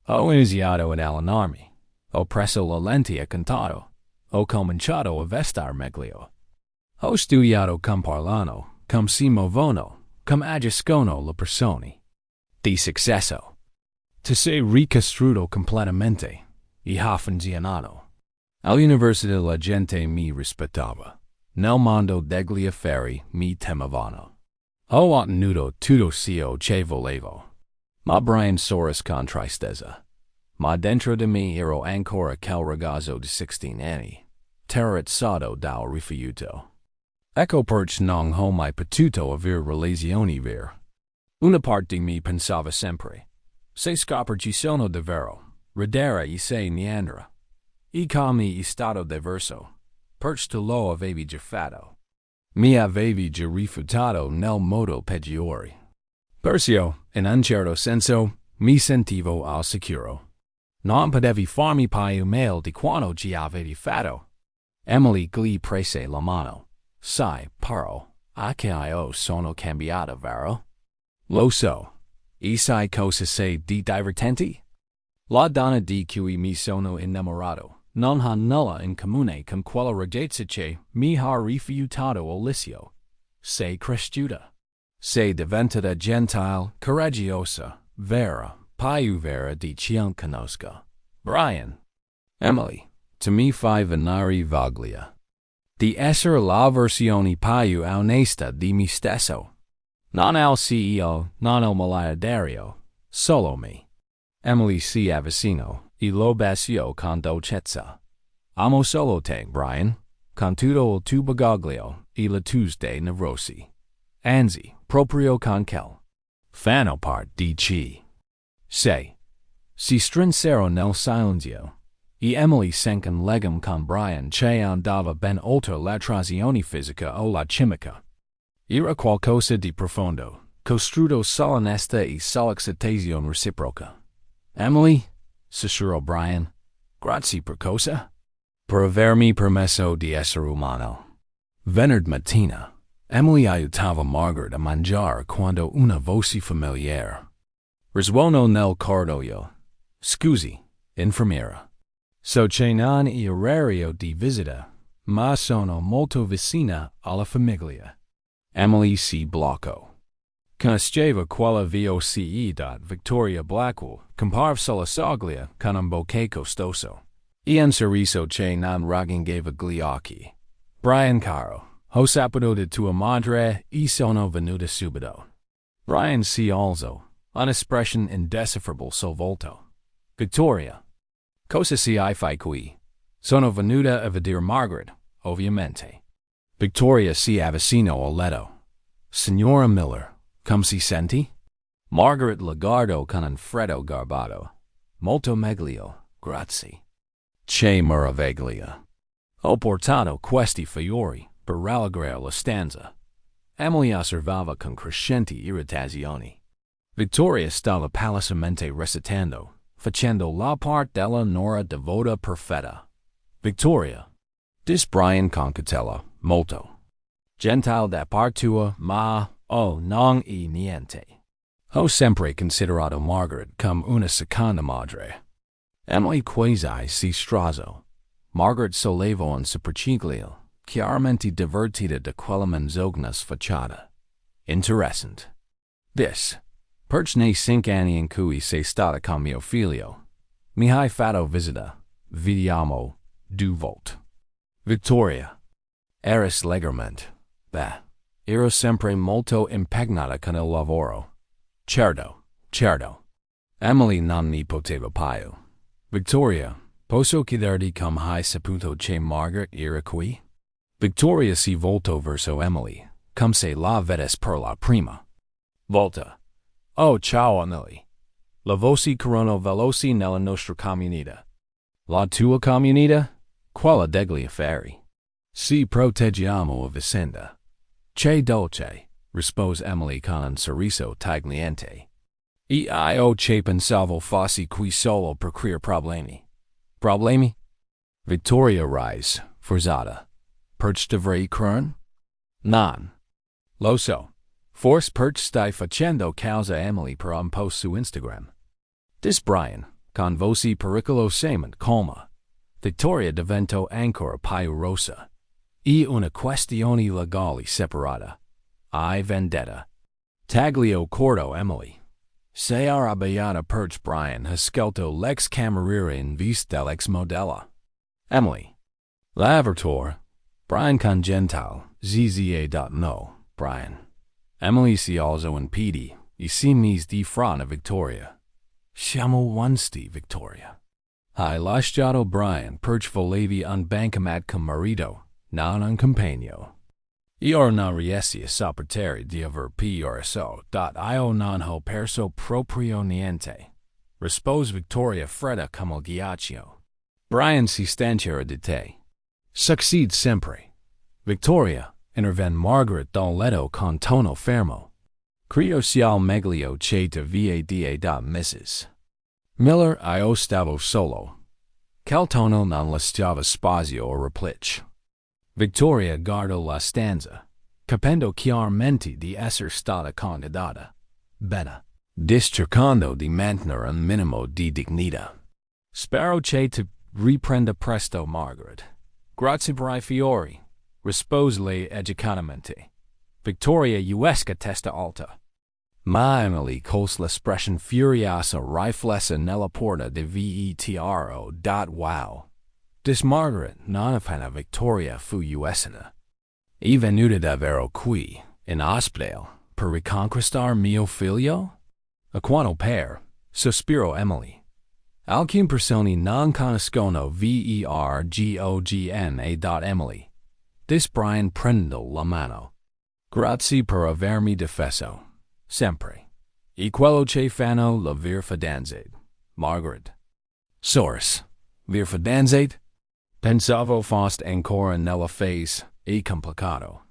Ho iniziato ad allenarmi. Ho preso la lente e cantato. Ho cominciato a vestir meglio. Ho studiato come parlano, come si muovono, come agiscono le persone. Di successo. Ti sei ricostruito completamente e ha funzionato. All'università la gente mi rispettava. Nel mondo degli affari mi temevano. Ho ottenuto tutto ciò che volevo. Ma Brian Soros con tristezza. Ma dentro di me ero ancora quel ragazzo di 16 anni, terrorizzato dal rifiuto. Ecco perché non ho mai potuto avere relazioni vere. Una parte di me pensava sempre, se scopre ci sono davvero, ridere e se ne andrà. E come è stato diverso. Perché tu lo avevi già fatto. Mi avevi già rifiutato nel modo peggiore. Persio, in un certo senso, mi sentivo al sicuro. Non potevi farmi più male di quando ci avevi fatto. Emily gli prese la mano. Sai, Paro, anche io sono cambiata, vero? Lo so. E sai cosa sei di divertenti? La donna di cui mi sono innamorato non ha nulla in comune con quella ragazza che mi ha rifiutato al liceo. Sei cresciuta. Sei diventata gentile, coraggiosa, vera, più vera di ciò conosco. Brian. Emily, to me fai venire voglia di essere la versione più onesta di me stesso. Non al CEO, non al miliardario, solo me. Emily si avvicino e lo bacio con dolcezza. Amo solo te, Brian, con tutto il tuo bagaglio e le tue nevrosi. Anzi, proprio con quel fanno parte di chi sei. Si strinsero nel silenzio, e Emily senken legam con Brian che andava ben oltre l'attrazione fisica o la chimica. Era qualcosa di profondo, costruito sull'onesta e sull'excitazione reciproca. Emily, sussurrò Brian, grazie per cosa? Per avermi permesso di essere umano. Venerdì mattina, Emily aiutava Margaret a mangiare quando una voce familiare risuonò nel corridoio. Scusi, infermiera. So che non è orario di visita, ma sono molto vicina alla famiglia. Emily si bloccò. Conosceva quella VOCE. Victoria Blackwell comparve sulla soglia con un bouquet costoso. E un sorriso che non raggiungeva gli occhi. Brian caro, ho saputo di tua madre e sono venuta subito. Brian si alzò, un'espressione indecifrable sul volto. Victoria. Cosa fai qui? Sono venuta a vedere Margaret, ovviamente. Victoria si avvicinò al letto. Signora Miller, come si senti? Margaret la guardò con un freddo garbato. Molto meglio, grazie. Che meraviglia. Ho portato questi fiori per rallegrare la stanza. Emily osservava con crescenti irritazioni. Victoria stava palesemente recitando, facendo la parte della Nora devota perfetta. Victoria. Dis Brian con cautela, molto gentile da parte tua, ma, non è niente. Ho sempre considerato Margaret come una seconda madre. Emily quasi si strazo. Margaret sollevò un sopracciglio, chiaramente divertita da quella menzogna sfacciata. Interessante. This. Perch nei 5 anni in cui sei stata con mio figlio. Mi hai fatto visita. Vediamo 2 volte. Victoria. Eris legermente. Beh, ero sempre molto impegnata con il lavoro. Certo. Emily non ne poteva più. Victoria, posso chiederti come hai saputo che Margaret era qui? Victoria si voltò verso Emily, come se la vedesse per la prima volta. Oh, ciao Emily. La voce corona veloci nella nostra comunità. La tua comunità? Quale degli affari? Si proteggiamo a vicenda. Che dolce, rispose Emily con un sorriso tagliente. E io che pensavo fossi qui solo per creare problemi. Problemi? Victoria rise, forzata. Perch dovrei curare? Non. Lo so. Forse perch stai facendo causa Emily per un post su Instagram. Dis Brian, con voce pericolosamente calma. Victoria diventò ancora più rossa. E una questione legale separata. I vendetta. Taglio corto Emily. Sei arrabbiata perch Brian ha scelto l'ex cameriere in vista dell'ex modella. Emily. L'avvertore. Brian con gentile, zza.no, Brian. Emily si alzò in piedi e si mise di fronte a Victoria. Siamo onesti, Victoria. Hai lasciato Brian perch volevi un bancomat con marito, non un compagno. Io non riessi a sopportare di aver perso. Io non ho perso proprio niente. Rispose Victoria fredda come il ghiaccio. Brian si stancherà di te. Succede sempre. Victoria, intervenne Margaret dal letto con tono fermo. Credo sial meglio che te vada da Mrs. Miller io stavo solo. Caltono non la stava spazio o replich. Victoria guardo la stanza, capendo chiaramente di esser stata candidata. Bene. Districando di mantenere un minimo di dignità. Spero che te riprenda presto, Margaret. Grazie per I fiori. Rispose lei educatamente. Victoria uesca testa alta. Ma Emily cos l'espression furiosa riflessa nella porta di vetro. Wow. Dis Margaret non appena Victoria fu uesina. E venuta davvero qui, in ospedale, per riconquistar mio figlio? A quanto per, sospiro Emily. Alcune persone non conoscono vergogna. Dis Brian prendo la mano. Grazie per avermi difeso. Sempre. E quello che fanno la fidanzate. Margaret. Source. Fidanzate? Pensavo foste ancora nella fase e complicato.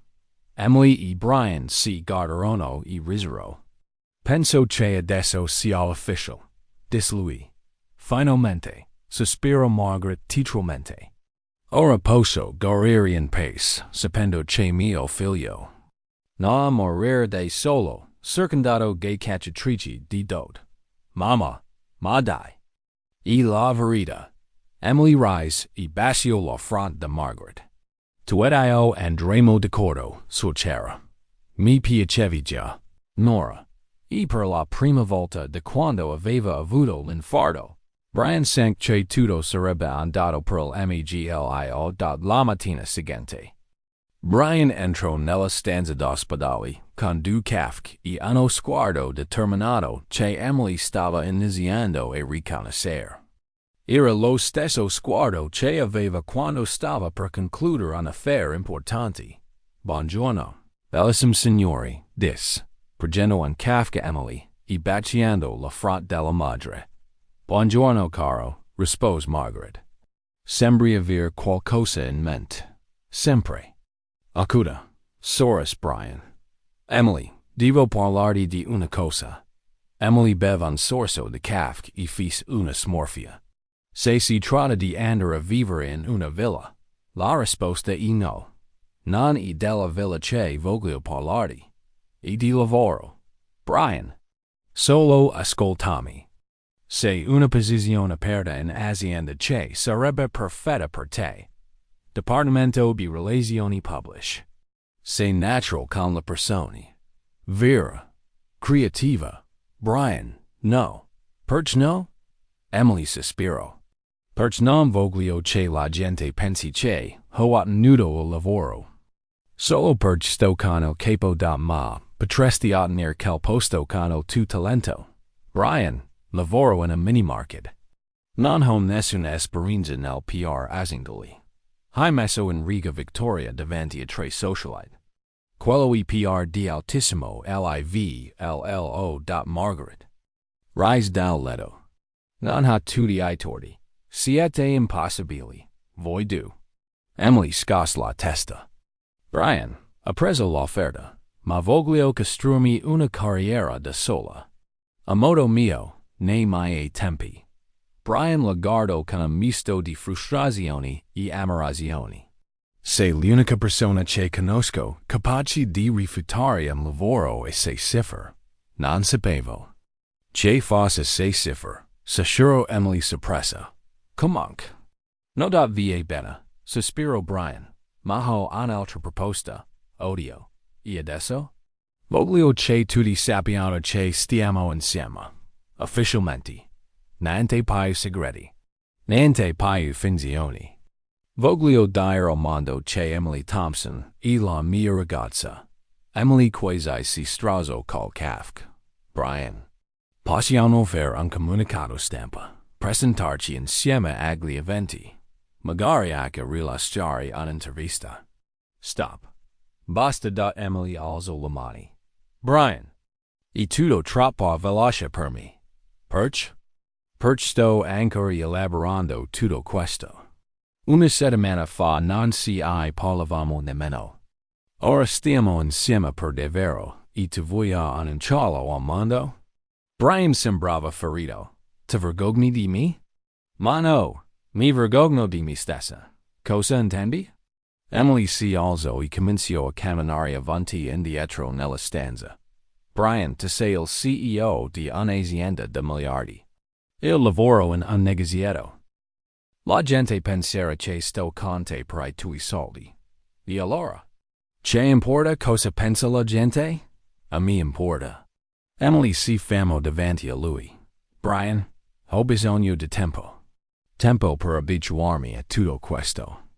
Emily e Brian si guardarono e risero. Penso che adesso sia official. Dis lui. Finalmente. Sospiro Margaret teatralmente. Ora posso guarire in pace, sapendo che mio figlio non morire da solo, circondato da cacciatrici di dote. Mamma, ma dai. E la verità. Emily rise e bacio la fronte da Margaret. Tu ed io andremo d'accordo, suocera. Mi piacevi già, Nora. E per la prima volta da quando aveva avuto l'infarto. Brian sank che tutto sarebbe andato per l'MEGLIO. La mattina seguente. Brian entrò nella stanza d'ospedale con due caffè e uno sguardo determinato che Emily stava iniziando a riconoscere. Era lo stesso sguardo che aveva quando stava per concludere un affare importante. Buongiorno, bellissimi signori, dis, prendendo un caffè Emily e baciando la fronte della madre. Buongiorno caro, rispose Margaret. Sembri aver qualcosa in mente. Sempre. Acuta, Soros Brian. Emily, devo parlarti di una cosa. Emily beve un sorso di caffè e fece una smorfia. Se si tratta di andare a vivere in una villa, la risposta è no. Non è della villa che voglio parlarti. E di lavoro. Brian. Solo ascoltami. Se una posizione aperta in azienda che sarebbe perfetta per te. Dipartimento di relazioni pubbliche. Sei natural con le persone. Vera. Creativa. Brian. No. Perch no? Emily sospiro. Perch non voglio che la gente pensi che ho ottenuto il lavoro. Solo perch sto con il capo da ma potresti ottenere quel posto con il tuo talento. Brian. Lavoro in a mini-market. Non ho nessuna esperienza nel PR aziendale. Hai messo in riga Victoria davanti a tre socialite. Quello è PR di altissimo livello. Margaret. Rise dal letto. Non ha tutti I torti. Siete impossibili. Voi du. Emily scosse la testa. Brian, ha preso l'offerta, ma voglio costruirmi una carriera da sola. A modo mio. Nei miei tempi. Brian la guardo con un misto di frustrazioni e ammirazioni. Sei l'unica persona che conosco capace di rifiutare un lavoro e sei cifre. Non sapevo. Che fosse sei cifre. Sicuro Emily soppressa. Comunque. No da va bene, sospiro Brian. Ma ho un'altra proposta. Odio. E adesso? Voglio che tutti sappiano che stiamo insieme. Ufficialmente. Niente più segreti. Niente più finzioni. Voglio dire al mondo che Emily Thompson è la mia ragazza. Emily quasi si strazzo col caffè. Brian. Possiamo fare un comunicato stampa. Presentarci insieme agli eventi. Magari anche rilasciare un'intervista. Stop. Basta da Emily alzo le mani. Brian. È tutto troppo veloce per me. Perch? Perch sto ancora elaborando tutto questo. Una settimana fa non ci parlavamo nemmeno. Ora stiamo insieme per davvero e ti voglio annunciarlo al mondo? Brian sembrava ferito. Ti vergogni di me? Ma no, mi vergogno di me stessa. Cosa intendi? Emily si alzò e cominciò a camminare avanti e indietro nella stanza. Brian, tu sei il CEO di un'azienda da miliardi. Il lavoro in un negozietto. La gente penserà che sto con te per I tuoi soldi. E allora? Che importa cosa pensa la gente? A me importa. Emily si fermò davanti a lui. Brian, ho bisogno di tempo. Tempo per abituarmi a tutto questo.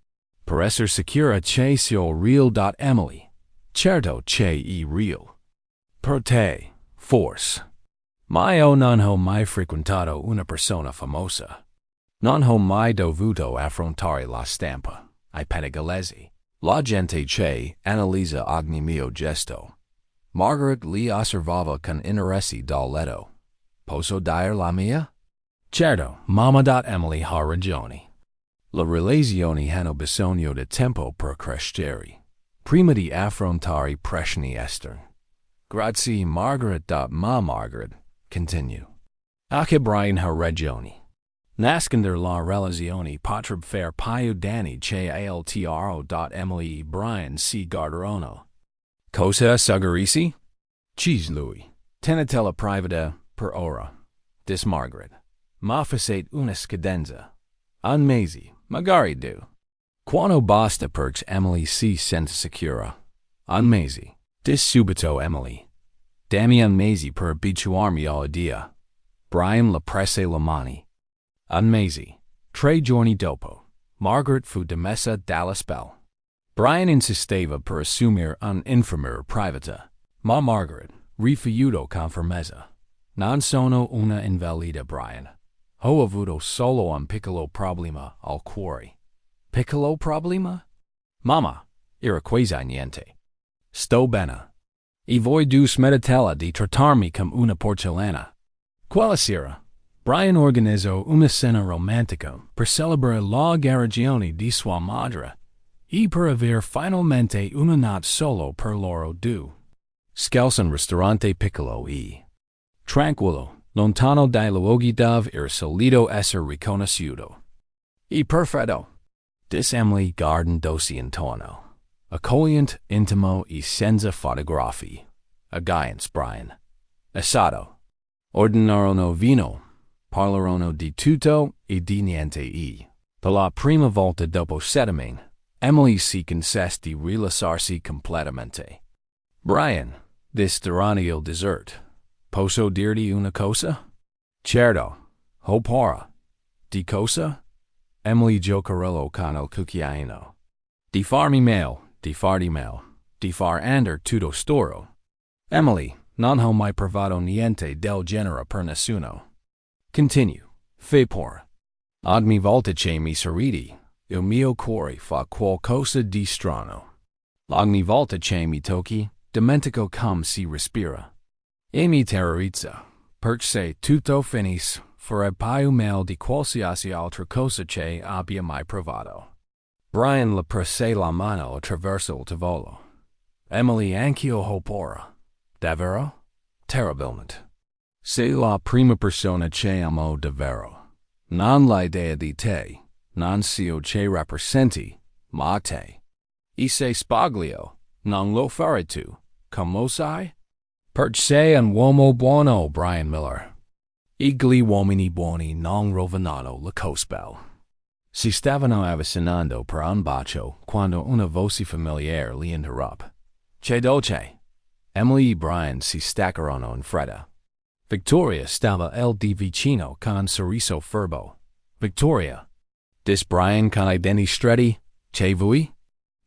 Per essere sicura che sia real. Emily. Certo che è real. Per te, forse. Ma io non ho mai frequentato una persona famosa. Non ho mai dovuto affrontare la stampa, I pettegolezzi. La gente che analizza ogni mio gesto. Margaret li osservava con interesse dal letto. Posso dire la mia? Certo, mamma. Emily ha ragione. Le relazioni hanno bisogno di tempo per crescere. Prima di affrontare pressioni esterne. Grazie, Margaret. Ma Margaret, continue. Anche Brian ha ragione. Nasconder la relazione potrebbe fare più danni che altro. Emily e Brian si guardarono. Cosa suggerisci? Cheese lui. Tenetela privata per ora. Dis Margaret. Ma facete una scadenza. Un mese, magari due. Quando basta perché Emily si sente sicura. Un mese. Dis subito Emily. Dammi un mese per abituarmi all'idea. Brian le prese le mani. Un mese. 3 giorni dopo. Margaret fu dimessa dalla spell. Brian insisteva per assumere un'infermiera privata. Ma Margaret rifiutò con fermezza. Non sono una invalida, Brian. Ho avuto solo un piccolo problema al cuore. Piccolo problema? Mamma, era quasi niente. Sto bene. E voi due smettetela di trattarmi come una porcellana. Quella sera, Brian organizzò una cena romantica per celebrare la guarigione di sua madre e per avere finalmente una notte solo per loro due. Scelse un ristorante piccolo e tranquillo, lontano dai luoghi dove era solito essere riconosciuto. E perfetto. Dis Emily guardandosi intorno. Accogliente, intimo e senza fotografi. Aggiunse Brian. Assato. Ordinarono vino. Parlarono di tutto e di niente e, per la prima volta dopo settimane, Emily si concesse di rilassarsi completamente. Brian, dis durante il dessert. Posso dirti una cosa? Certo. Ho paura. Di cosa? Emily giocarello con il cucchiaino. Di farmi male, di farti male, di far andare tutto storto. Emily, non ho mai provato niente del genere per nessuno. Continue. Fai paura. Ogni volta che mi sorridi, il mio cuore fa qualcosa di strano. Ogni volta che mi tocchi, dimentico come si respira. E mi terrorizza, perché se tutto finisse, farei più male di qualsiasi altra cosa che abbia mai provato. Brian le prese la mano attraverso il tavolo. Emily, anch'io ho paura. Davvero? Terribilmente. Sei la prima persona che amo davvero. Non l'idea di te, non ciò che rappresenti, ma te. E se sbaglio, non lo farai tu, come sai? Perché sei un uomo buono, Brian Miller. E gli uomini buoni non rovinano la cospel. Si stavano avvicinando per un bacio quando una voce familiare li interruppe. Che dolce! Emily e Brian si staccarono in fretta. Victoria stava di vicino con sorriso furbo. Victoria. Dis Brian con I denti stretti, che vuoi?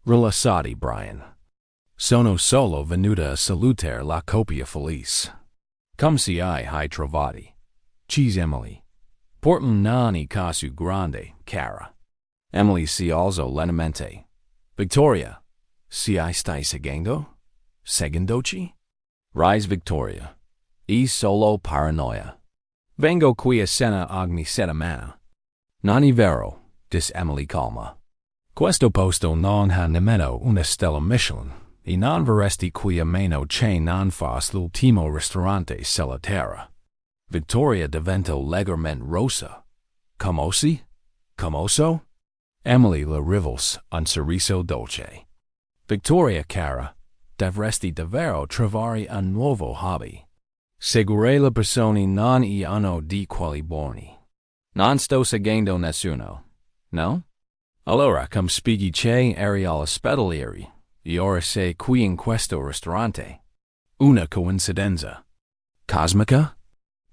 Rilassati, Brian. Sono solo venuta a salutare la coppia felice. Come si hai trovati? Cheese Emily. Portman non è caso grande, cara. Emily si alzò lentamente. Victoria. Si stai seguendo? Segundoci? Rise, Victoria. E solo paranoia. Vengo qui a cena ogni settimana. Non è vero, dis Emily calma. Questo posto non ha nemmeno una stella Michelin, e non vorresti qui a meno che non fas l'ultimo ristorante sulla terra. Victoria divento leggermente rossa. Comosi? Comoso? Emily la rivels un sorriso dolce. Victoria cara, dovresti davvero trovare un nuovo hobby. Seguire le persone non hanno di quali buoni. Non sto seguendo nessuno, no? Allora come spieghi che eri all'ospedaliere, e ora sei qui in questo ristorante? Una coincidenza. Cosmica?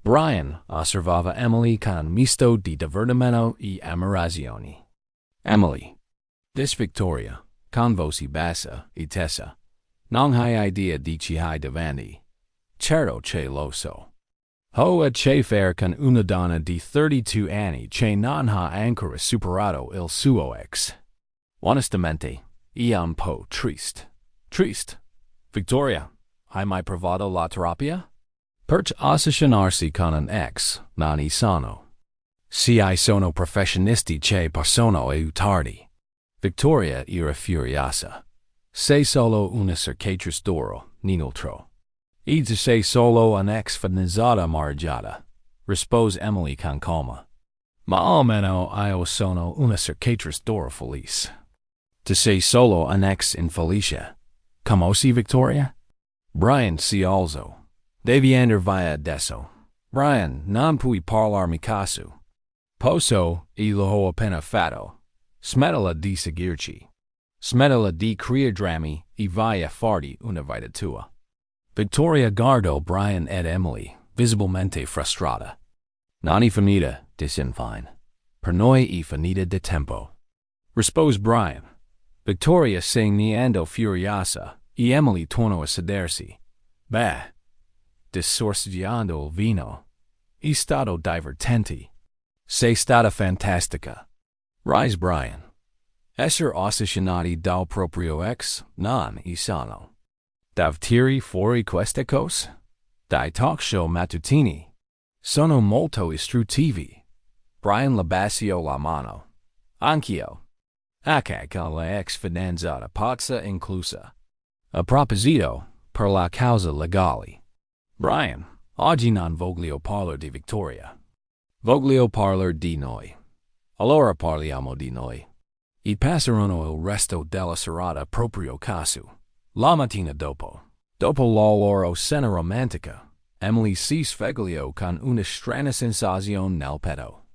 Brian osservava Emily con misto di divertimento e ammirazione. Emily. Dis Victoria, con voce bassa e tesa. Non hai idea di chi hai davanti. Certo che lo so. Ho a che fare con una donna di 32 anni che non ha ancora superato il suo ex. Onestamente, è un po' triste. Triste? Victoria, hai mai provato la terapia? Per ossessionarsi con un ex non è sano. Se I sono professionisti che possono aiutarti. Victoria era furiosa. Sei solo una cercatrice d'oro, nient'altro. Ed sei solo un ex fidanzata margiata, rispose Emily con calma. Ma almeno io sono una cercatrice d'oro felice. Tu sei solo un ex infelice. Comosi, Victoria? Brian si alzò. Devi andare via adesso. Brian, non puoi parlarmi casu. Posso, e lo ho appena fatto. Smettila di seguirci. Smettila di creare drammi e vai a farti una vita tua. Victoria guardò Brian ed Emily, visibilmente frustrata. Non è finita, disse infine. Per noi è finita da tempo. Rispose Brian. Victoria se ne andò furiosa, e Emily tornò a sedersi. Beh, dissorciando il vino. È stato divertente. Sei stata fantastica. Rise Brian. Essere ossessionati dal proprio ex non è sano. Dav tirare fuori queste cose? Dai talk show mattutini. Sono molto istruttivi. Brian labasio la mano. Anch'io. Anche con la ex fidanzata pazza inclusa. A proposito, per la causa legale. Brian, oggi non voglio parlare di Victoria. Voglio parlare di noi. Allora parliamo di noi. E passeranno il resto della serata proprio casu. La mattina dopo la loro cena romantica, Emily si svegliò con una strana sensazione nel petto.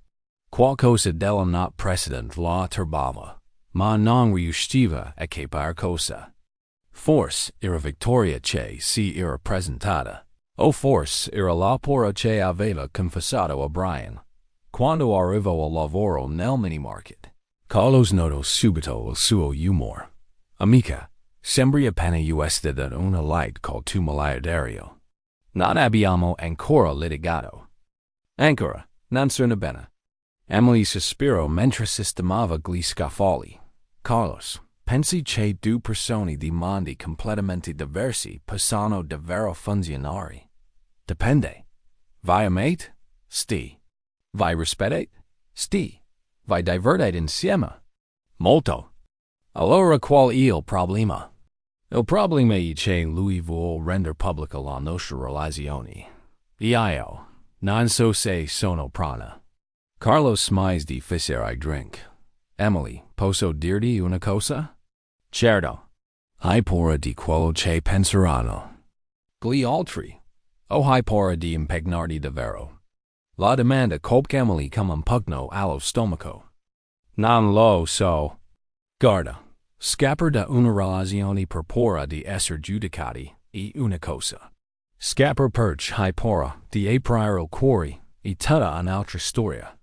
Qualcosa della notte precedente la turbava, ma non riusciva a capire cosa. Forse era Victoria che si era presentata, o forse era la pora che aveva confessato a Brian. Quando arrivò al lavoro nel minimarket, Carlos notò subito il suo umore. Amica, sembri appena uscita da una light col tuo miliardario. Non abbiamo ancora litigato. Ancora, non suona bene. Emily sospirò mentre sistemava gli scaffali. Carlos, pensi che due persone di mondi completamente diversi possano davvero funzionare? Dipende. Vi amate? Sti. Vi rispettate? Sti. Vi divertate insieme? Molto. Allora qual è il problema? Il problema è che lui vuole rendere pubblica la nostra relazione. E io non so se sono pronta. Carlos smise di fissare drink. Emily, posso dirti una cosa? Certo. Hai paura di quello che penseranno. Gli altri. O hai paura di impegnarti davvero? La domanda colpe Emily come un pugno allo stomaco. Non lo so. Guarda. Scapper da una relazione per paura di essere giudicati è una cosa. Scapper perch hai paura di aprire il cuore è tutta un'altra storia.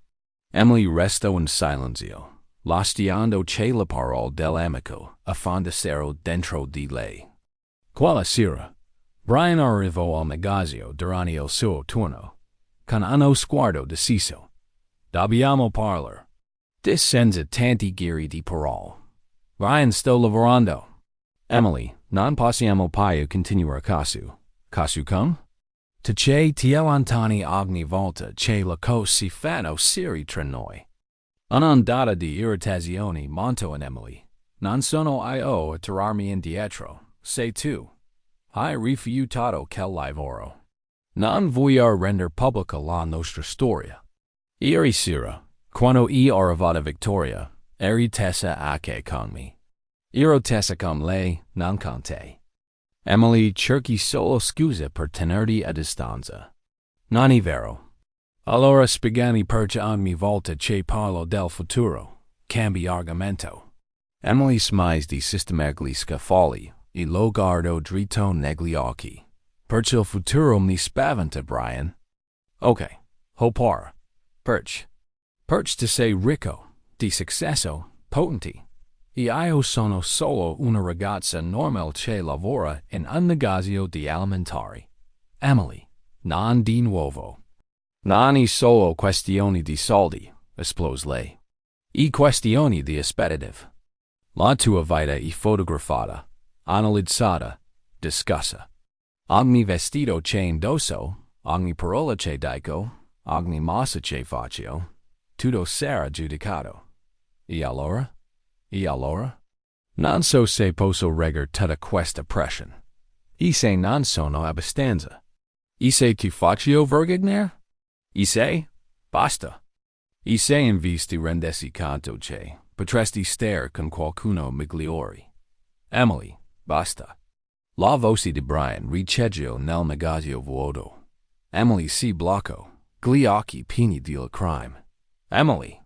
Emily restò in silenzio, lasciando che le parole dell'amico affondassero dentro di lei. Quella sera, Brian arrivò al negozio durante il suo turno, con uno sguardo deciso. Dobbiamo parlare. Senza tanti giri di parole. Brian sto lavorando. Emily, non possiamo più continuare casu. Casu con? Tu che ti allontani ogni volta che le cose si fanno serie tra noi. Un'ondata di irritazione montò in Emily. Non sono io a tirarmi indietro. say tu. Hai rifiutato quel lavoro. Non vogliar render pubblica la nostra storia. Ieri sera, quando arrivata Victoria, eri tessa anche con me. Ero tessa con lei, non con te. Emily cerchi solo scuse per tenerti a distanza. Non è vero. Allora spiegami perché ogni volta che parlo del futuro, cambi argomento. Emily smise sistematically scaffali, e lo guardo dritto negli occhi. Perché il futuro mi spaventa, Brian. Ok, hopara. Perch ti sei ricco, di successo, potenti. E io sono solo una ragazza normale che lavora in un negozio di alimentari. Emily, non di nuovo. Non è solo questione di soldi, esplose lei. È questione di aspettative. La tua vita è fotografata, analizzata, discussa. Ogni vestito che indosso, ogni parola che dico, ogni mossa che faccio, tutto sarà giudicato. E allora? Non so se posso regger tutta questa pressione. E se non sono abbastanza. E se ti faccio vergognare? E se? Basta. E se invece ti rendessi conto che potresti stare con qualcuno migliore. Emily, basta. La voce di Brian riceggio nel negozio vuoto. Emily si bloccò, gli occhi pieni di lacrime. Emily,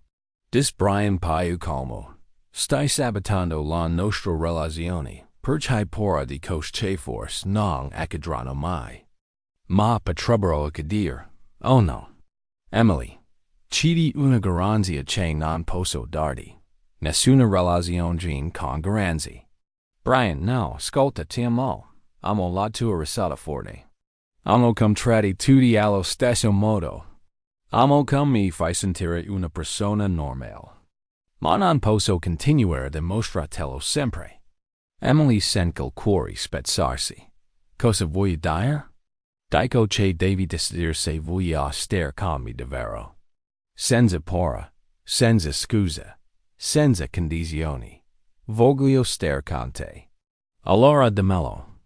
dis Brian più calmo. Stai sabotando la nostra relazione, perché pora di cos che forse non accadranno mai. Ma potrebbero accadere. Oh no. Emily, cidi una garanzia che non posso darti. Nessuna relazione con garanzie. Brian, no, ascolta, ti amo. Amo la tua risata forte. Amo come tratti tutti allo stesso modo. Amo come mi fai sentire una persona normale. Ma non posso continuare a dimostrartelo sempre. Emily sente il cuore spezzarsi. Cosa vuoi dire? Dico che devi decidere se vuoi stare con me davvero. Senza paura, senza scuse, senza condizioni. Voglio stare con te. Allora dammelo.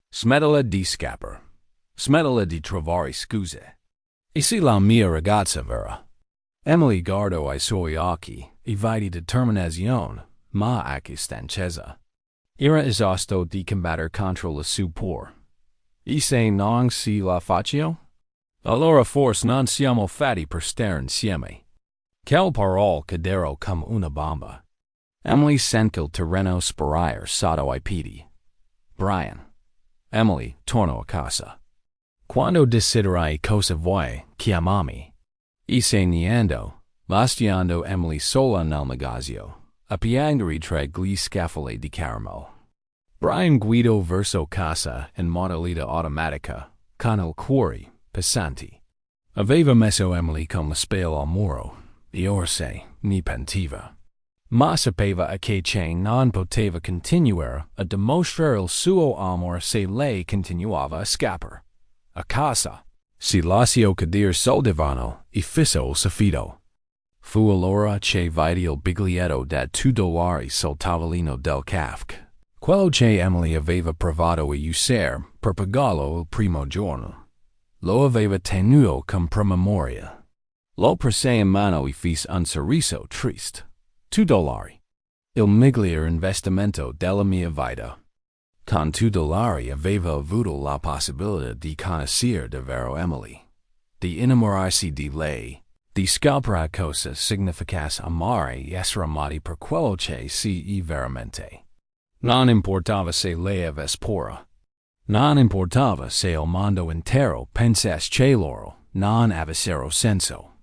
Smettila di scappare. Smettila di trovare scuse. E sei la mia ragazza vera? Emily guardò ai suoi occhi e vide determinazione, ma anche stanchezza. Era esausto di combattere contro la sua paura. E se non si la faccio? Allora forse non siamo fatti per stare insieme. Quelle parole cadero come una bomba. Emily sente il terreno sparire sotto ai piedi. Brian. Emily, torno a casa. Quando deciderai cosa vuoi, chiamami. E se niendo, lasciando Emily sola nel negozio, a piangere tra gli scaffali di caramel. Brian guidò verso casa in modalità automatica, con il cuore pesante. Aveva messo Emily con la spalla al muro, e ora ne pentiva. Ma sapeva che non poteva continuare a dimostrare il suo amore se lei continuava a scappare. A casa, si lasciò cadere sul divano e fissò il soffitto. Fu allora che vide il biglietto da $2 sul tavolino del caffè. Quello che Emily aveva provato a usare per pagarlo il primo giorno. Lo aveva tenuto come promemoria. Lo prese in mano e fece un sorriso triste. $2. Il miglior investimento della mia vita. Con $2 aveva avuto la possibilità di conoscere davvero Emily. Di innamorarsi di lei. Di scoprire cosa significasse amare e essere amati per quello che si è veramente. Non importava se lei avesse paura. Non importava se il mondo intero pensasse che loro non avessero senso.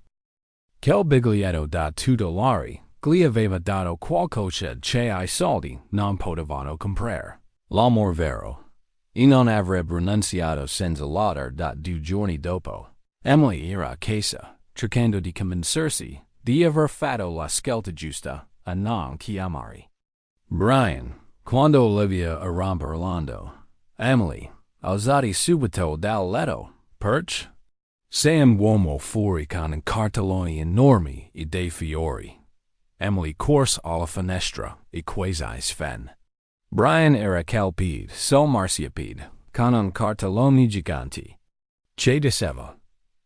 Quel biglietto da $2 gli aveva dato qualcosa che ai soldi non potevano comprare. L'amor vero. E non avrebbe rinunziato senza lottare da 2 giorni dopo. Emily era a casa, cercando di convincersi di aver fatto la scelta giusta a non chiamare. Brian, quando Olivia era parlando, Emily, alzati subito dal letto, perch? Sei un uomo fuori con un cartellone enorme e dei fiori. Emily corse alla finestra e quasi sven. Brian era calpid, sol marciapid, con un cartellone gigante. Che diceva,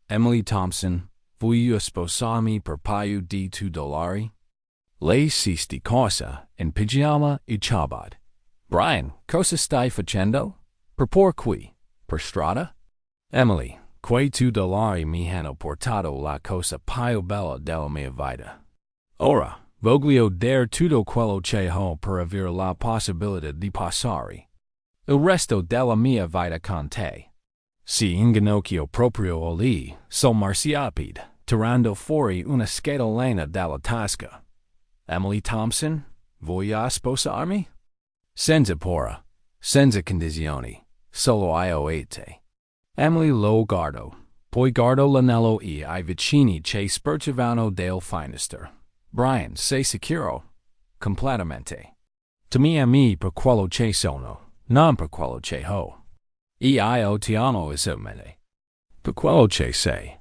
Emily Thompson, voglio sposarmi per paio di $2. Lei si sti cosa, in pigiama e ciabatte. Brian, cosa stai facendo? Per qui, per strada? Emily, quei $2 mi hanno portato la cosa più bella della mia vita. Ora, voglio dare tutto quello che ho per avere la possibilità di passare il resto della mia vita con te. Si inginocchio proprio lì, sol marciapid, tirando fuori una scatolina dalla tasca. Emily Thompson, vuoi sposarmi? Senza pora, senza condizioni, solo io e te. Emily lo guardo, poi guardo l'anello e I vicini che spercivano del finestre. Brian, sei sicuro? Completamente. To me per quello che sono, non per quello che ho. Io ti amo esattamente. Per quello che sei.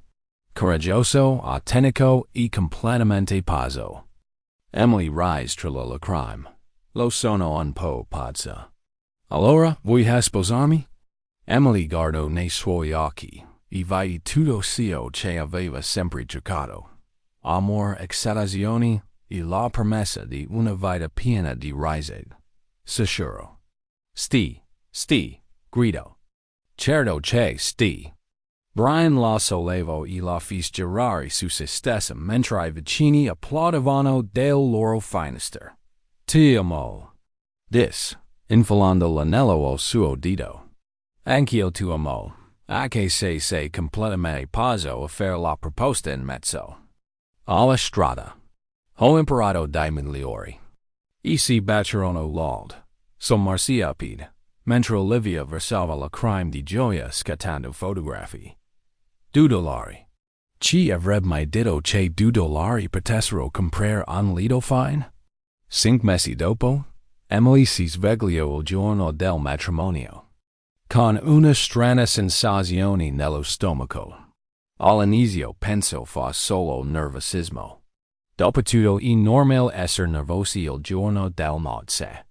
Coraggioso, autentico e completamente pazzo. Emily rise tra le lacrime. Lo sono un po' pazza. Allora, vuoi sposarmi? Emily guardò nei suoi occhi, e vidi tutto ciò che aveva sempre cercato. Amore, exaltazioni e la promessa di una vita piena di risa. Sicuro. Sti, grido. Certo che sti. Brian la sollevò e la fece girare su se stessa mentre I vicini applaudivano del loro finestre. Ti amo. Infilando l'anello al suo dito. Anch'io ti amo, anche se sei completamente pazzo a fare la proposta in mezzo. Alla strada. Ho imparato dai migliori. E si baciarono l'old, sol marciapid, mentre Olivia versava lacrime di gioia scattando fotografi. $2. Ci avrebbe mai detto che $2 potessero comprare un lido fine? 5 mesi dopo, Emily si svegliò il giorno del matrimonio con una strana sensazione nello stomaco. All'inizio pensò fosse solo nervosismo. Dopotutto è normale essere nervosi il giorno del nozze.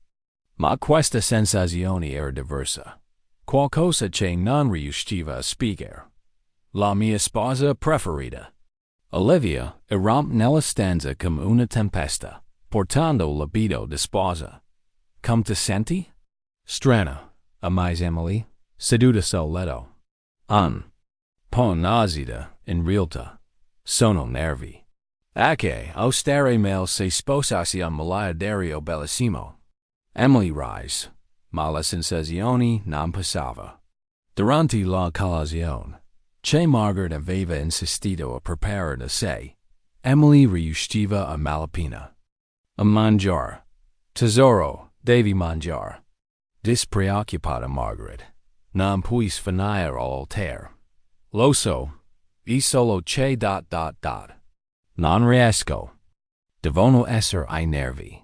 Ma questa sensazione era diversa. Qualcosa che non riusciva a spiegare. La mia sposa preferita. Olivia irrompe nella stanza come una tempesta, portando l'abito di sposa. Come ti senti? Strana. Ammise Emily, seduta sul letto. Un po' nauseata, in realtà. Sono nervi. Anche o stare male se sposassi un miliardario bellissimo. Emily rise, ma la sensazione non passava. Durante la colazione, che Margaret aveva insistito a preparare da sé, Emily riusciva a malapena. A mangiare. Tesoro, devi mangiare. Dispreoccupata Margaret, non puis finire all'altare. Lo so, e solo che ... Non riesco. Devono essere ai nervi.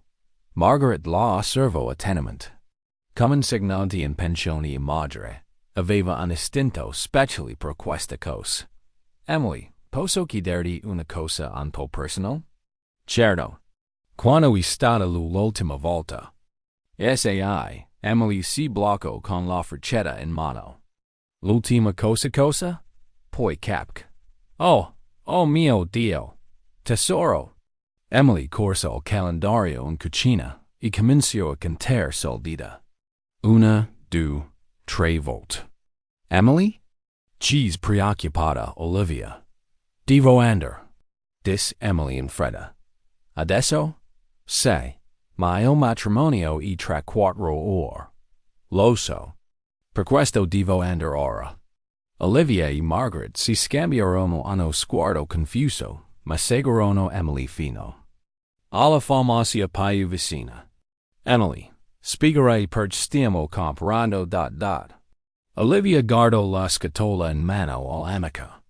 Margaret la osservò attentamente. Come insegnante in pensione madre, aveva un istinto speciale per questa cosa. Emily, posso chiederti una cosa un po' personal? Certo. Quando è stata l'ultima volta? Sai, Emily si bloccò con la freccetta in mano. L'ultima cosa? Poi capc. Oh mio Dio! Tesoro! Emily corse al calendario in cucina e cominciò a contare sul dita. 1, 2, 3 volte. Emily? Cheese preoccupata Olivia. Devo andare. Dis Emily in fretta. Adesso? Sai, ma il matrimonio è tra 4 ore. Lo so. Per questo devo andare ora. Olivia e Margaret si scambiarono uno sguardo confuso, ma seguirono Emily fino alla farmacia più vicina. Emily, spiegherei perché stiamo comprando ... Olivia guardò la scatola in mano all'amica.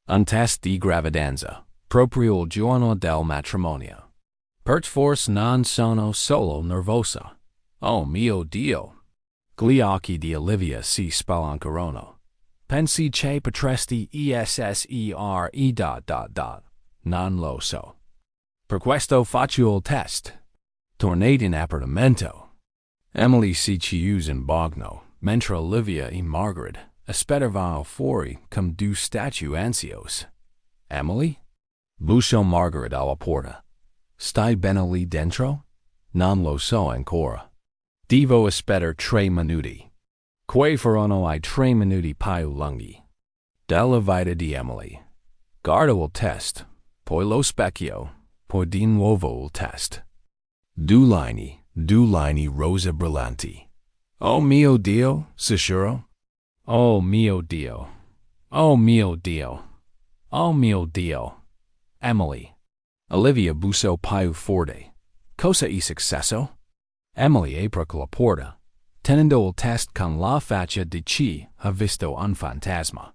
Un test di gravidanza, proprio il giorno del matrimonio. Per forse non sono solo nervosa. Oh mio Dio! Gli occhi di Olivia si spalancarono. Pensi che potresti essere ... Non lo so. Per questo faccio il test. Tornate in appartamento. Emily si chius in Bogno, mentre Olivia e Margaret aspettavano fuori come due statue ansiose. Emily? Bussò Margaret alla porta. Stai bene lì dentro? Non lo so ancora. Devo aspettare 3 minuti. Quei furono I 3 minuti più lunghi. Della vita di Emily. Guardo il test, poi lo specchio, poi di nuovo il test. 2 linee rosa brillanti. Oh mio Dio, sicuro? Oh mio Dio. Oh mio Dio. Oh mio Dio. Emily. Olivia bussò più forte. Cosa è successo? Emily apre la porta, tenendo il test con la faccia di chi ha visto un fantasma.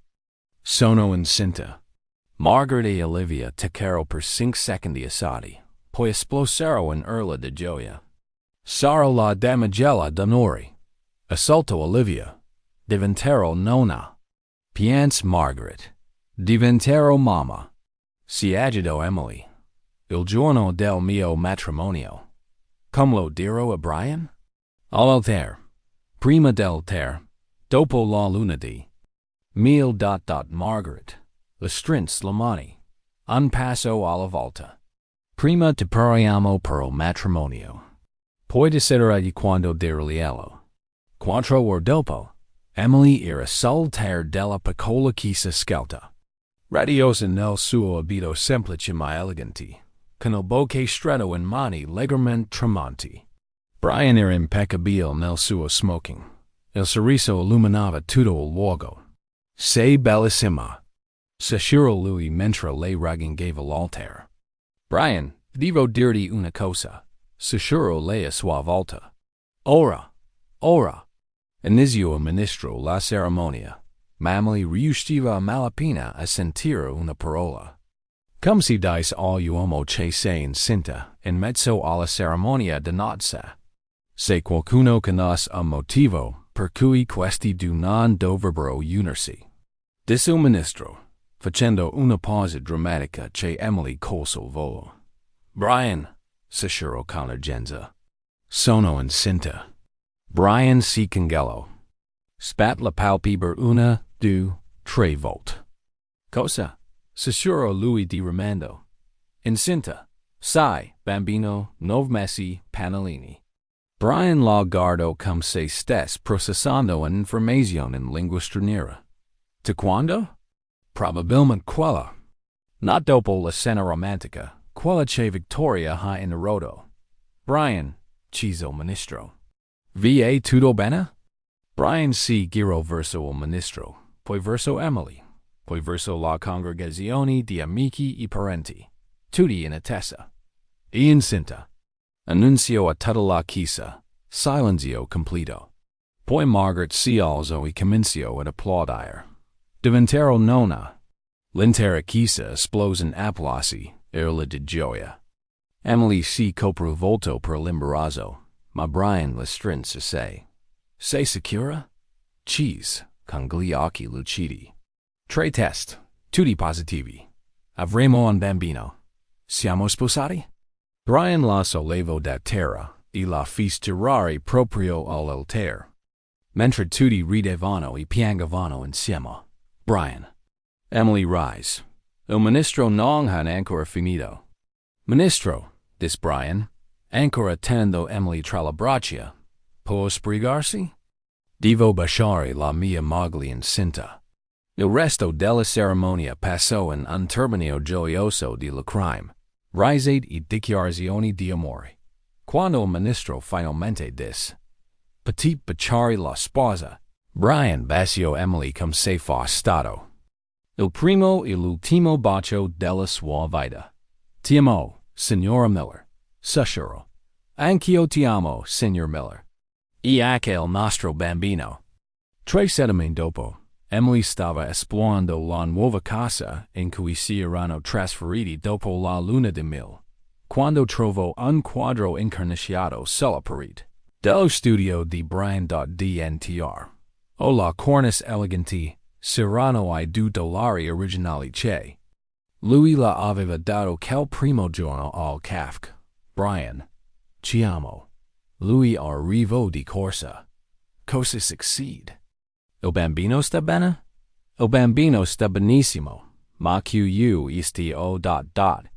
Sono incinta. Margaret e Olivia tacquero per 5 secondi assati, poi esplosero in urla di gioia. Sarò la damigella d'onore. Assalto Olivia. Diventero nonna. Pianse Margaret. Diventero mamma. Si agitò Emily. Il giorno del mio matrimonio. Come lo dirò a Brian? All'altare. Prima dell'altare. Dopo la lunedì. Margaret. Le strinse le mani. Un passo alla volta. Prima prepariamo per il matrimonio. Poi desidera quando dirglielo. 4 ore dopo, Emily era sull'altare della piccola chiesa scelta. Radiosa nel suo abito semplice ma elegante, con il bouquet stretto in mani leggermente tremanti. Brian era impeccabile nel suo smoking. Il sorriso illuminava tutto il luogo. Sei bellissima. S'assurò lui mentre lei raggiungeva l'altare. Brian, devo dirti una cosa. S'assurò lei a sua volta. Ora. Iniziò il ministro la cerimonia. Ma Emily riusciva a malapena a sentire una parola. Come si dice all'uomo che sei incinta in mezzo alla cerimonia di nozze? Se qualcuno conosce un motivo per cui questi due non dovrebbero unirsi. Disse il ministro, facendo una pausa drammatica che Emily colse il volo. Brian, s'assurò con urgenza. Sono incinta. Brian si congelò. Spat la palpebra 1, 2, 3 volte. Cosa? S'assurò lui di rimando. Incinta. Sai, bambino, 9 mesi, panellini. Brian la guardò come se stesse processando un'informazione in lingua straniera. To quando? Probabilmente quella. Not dopo la scena romantica, quella che Victoria ha interrotto. Brian, chiese il ministro. Va tutto bene? Brian si girò verso il ministro, poi verso Emily, poi verso la congregazione di amici e parenti, tutti in attesa. E incinta. Annunziò a tutta la chiesa, silenzio completo. Poi Margaret si alzò e cominciò ad applaudire. Diventero nonna. L'intera chiesa esplose in applausi, urla di gioia. Emily si copre il volto per l'imbarazzo, ma Brian la strinse a sé. Sei sicura? Cheese, con gli occhi lucidi. 3 test, tutti positivi. Avremo un bambino. Siamo sposati? Brian la sollevò da terra e la fece tirare proprio all'altare. Mentre tutti ridevano e piangevano insieme. Brian. Emily rise. Il ministro non ha ancora finito. Ministro, disse Brian, ancora tenendo Emily tra le braccia. Può sbrigarsi? Devo baciare la mia moglie incinta. Il resto della cerimonia passò in un turbinio gioioso di lacrime, risate e dichiarazioni di amore. Quando il ministro finalmente disse, Petit baciare la sposa, Brian baciò Emily come se fosse stato. Il primo e l'ultimo bacio della sua vita. Ti amo, signora Miller. S'assurò. Anch'io ti amo, signor Miller. E anche il nostro bambino. 3 settimane dopo, Emily stava esplorando la nuova casa in cui si erano trasferiti dopo la luna di miele, quando trovò un quadro incarniciato sulla parete dello studio di Brian.dntr. O la cornice elegante, serrano ai $2 originali che lui la aveva dato quel primo giorno al Kafka. Brian. Ci amo. lui arrivo di corsa. Cosa succede? Il bambino sta bene? Il bambino sta benissimo, ma qu isti o dot dot.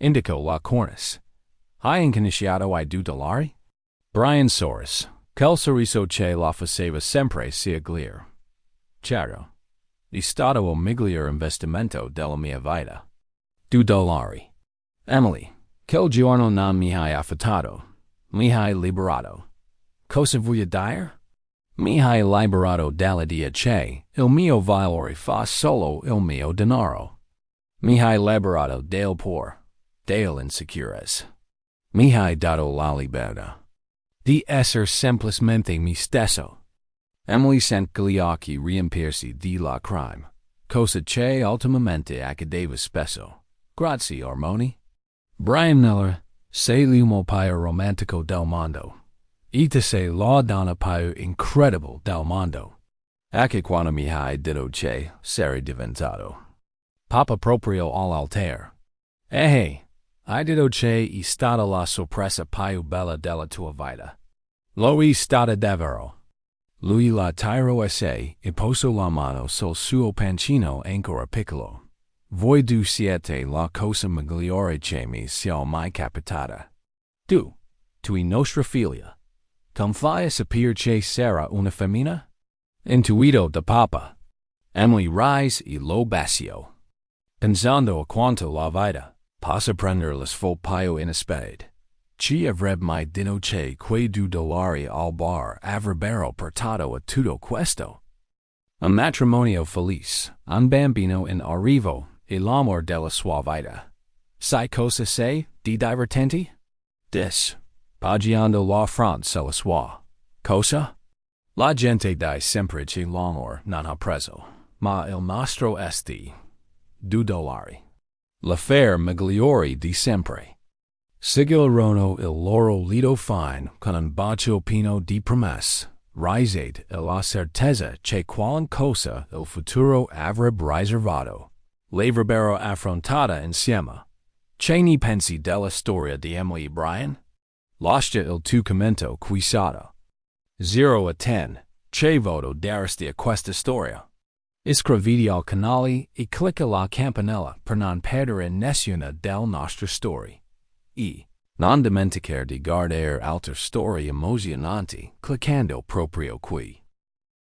Indico la cornice. Hai inconosciuto I 2 dollari? Brian Soros, quel sorriso che la faceva sempre seguire. Chiaro. È stato il miglior investimento della mia vita. 2 dollari. Emily, quel giorno non mi hai affittato. Mi hai liberato. Cosa vuoi dire? Mi hai liberato dall'idea che il mio valore fa solo il mio denaro. Mi hai liberato del por, dell'insicurezza. Mi hai dato la libertà di essere semplicemente me stesso. Emily sente gli occhi riempirsi di lacrime, cosa che ultimamente accadeva spesso. Grazie, Ormoni. Brian Miller, sei l'uomo più romantico del mondo. E te sei la donna più incredibile del mondo. Anche quando mi hai detto che sarei diventato Papa proprio all'altare. Hey, hai detto che è stata la sorpresa più bella della tua vita. Lo è stata davvero. Lui la tirò a sé e posò la mano sul suo pancino ancora piccolo. Voi due siete la cosa migliore che mi sia mai capitata. Tu e nostra figlia. Come fai a sapere che sarà una femmina? Intuito da papa. Emily rise e lo bacio. Pensando a quanto la vita possa prendere le sfo più inesperate. Ci avrebbe mai detto che quei 2 dollari al bar avrebbero portato a tutto questo? Un matrimonio felice, un bambino in arrivo e l'amor della sua vita. Sai cosa sei di divertente? Pagando la France la sua. Cosa? La gente dice sempre che l'amor non ha preso, ma il nostro esti 2 dollari. L'affare migliore di sempre. Sigillano il loro lido fine con un bacio pieno di promesse, risate e la certezza che qualcosa il futuro avrebbe riservato. L'avrebbero affrontata insieme. Che ne pensi della storia di Emily e Brian? Lascia il tuo commento qui sotto. 0 a 10, che voto daresti a questa storia? Iscriviti al canale e clicca la campanella per non perdere nessuna delle nostre storie. E non dimenticare di guardare altre storie emozionanti cliccando proprio qui.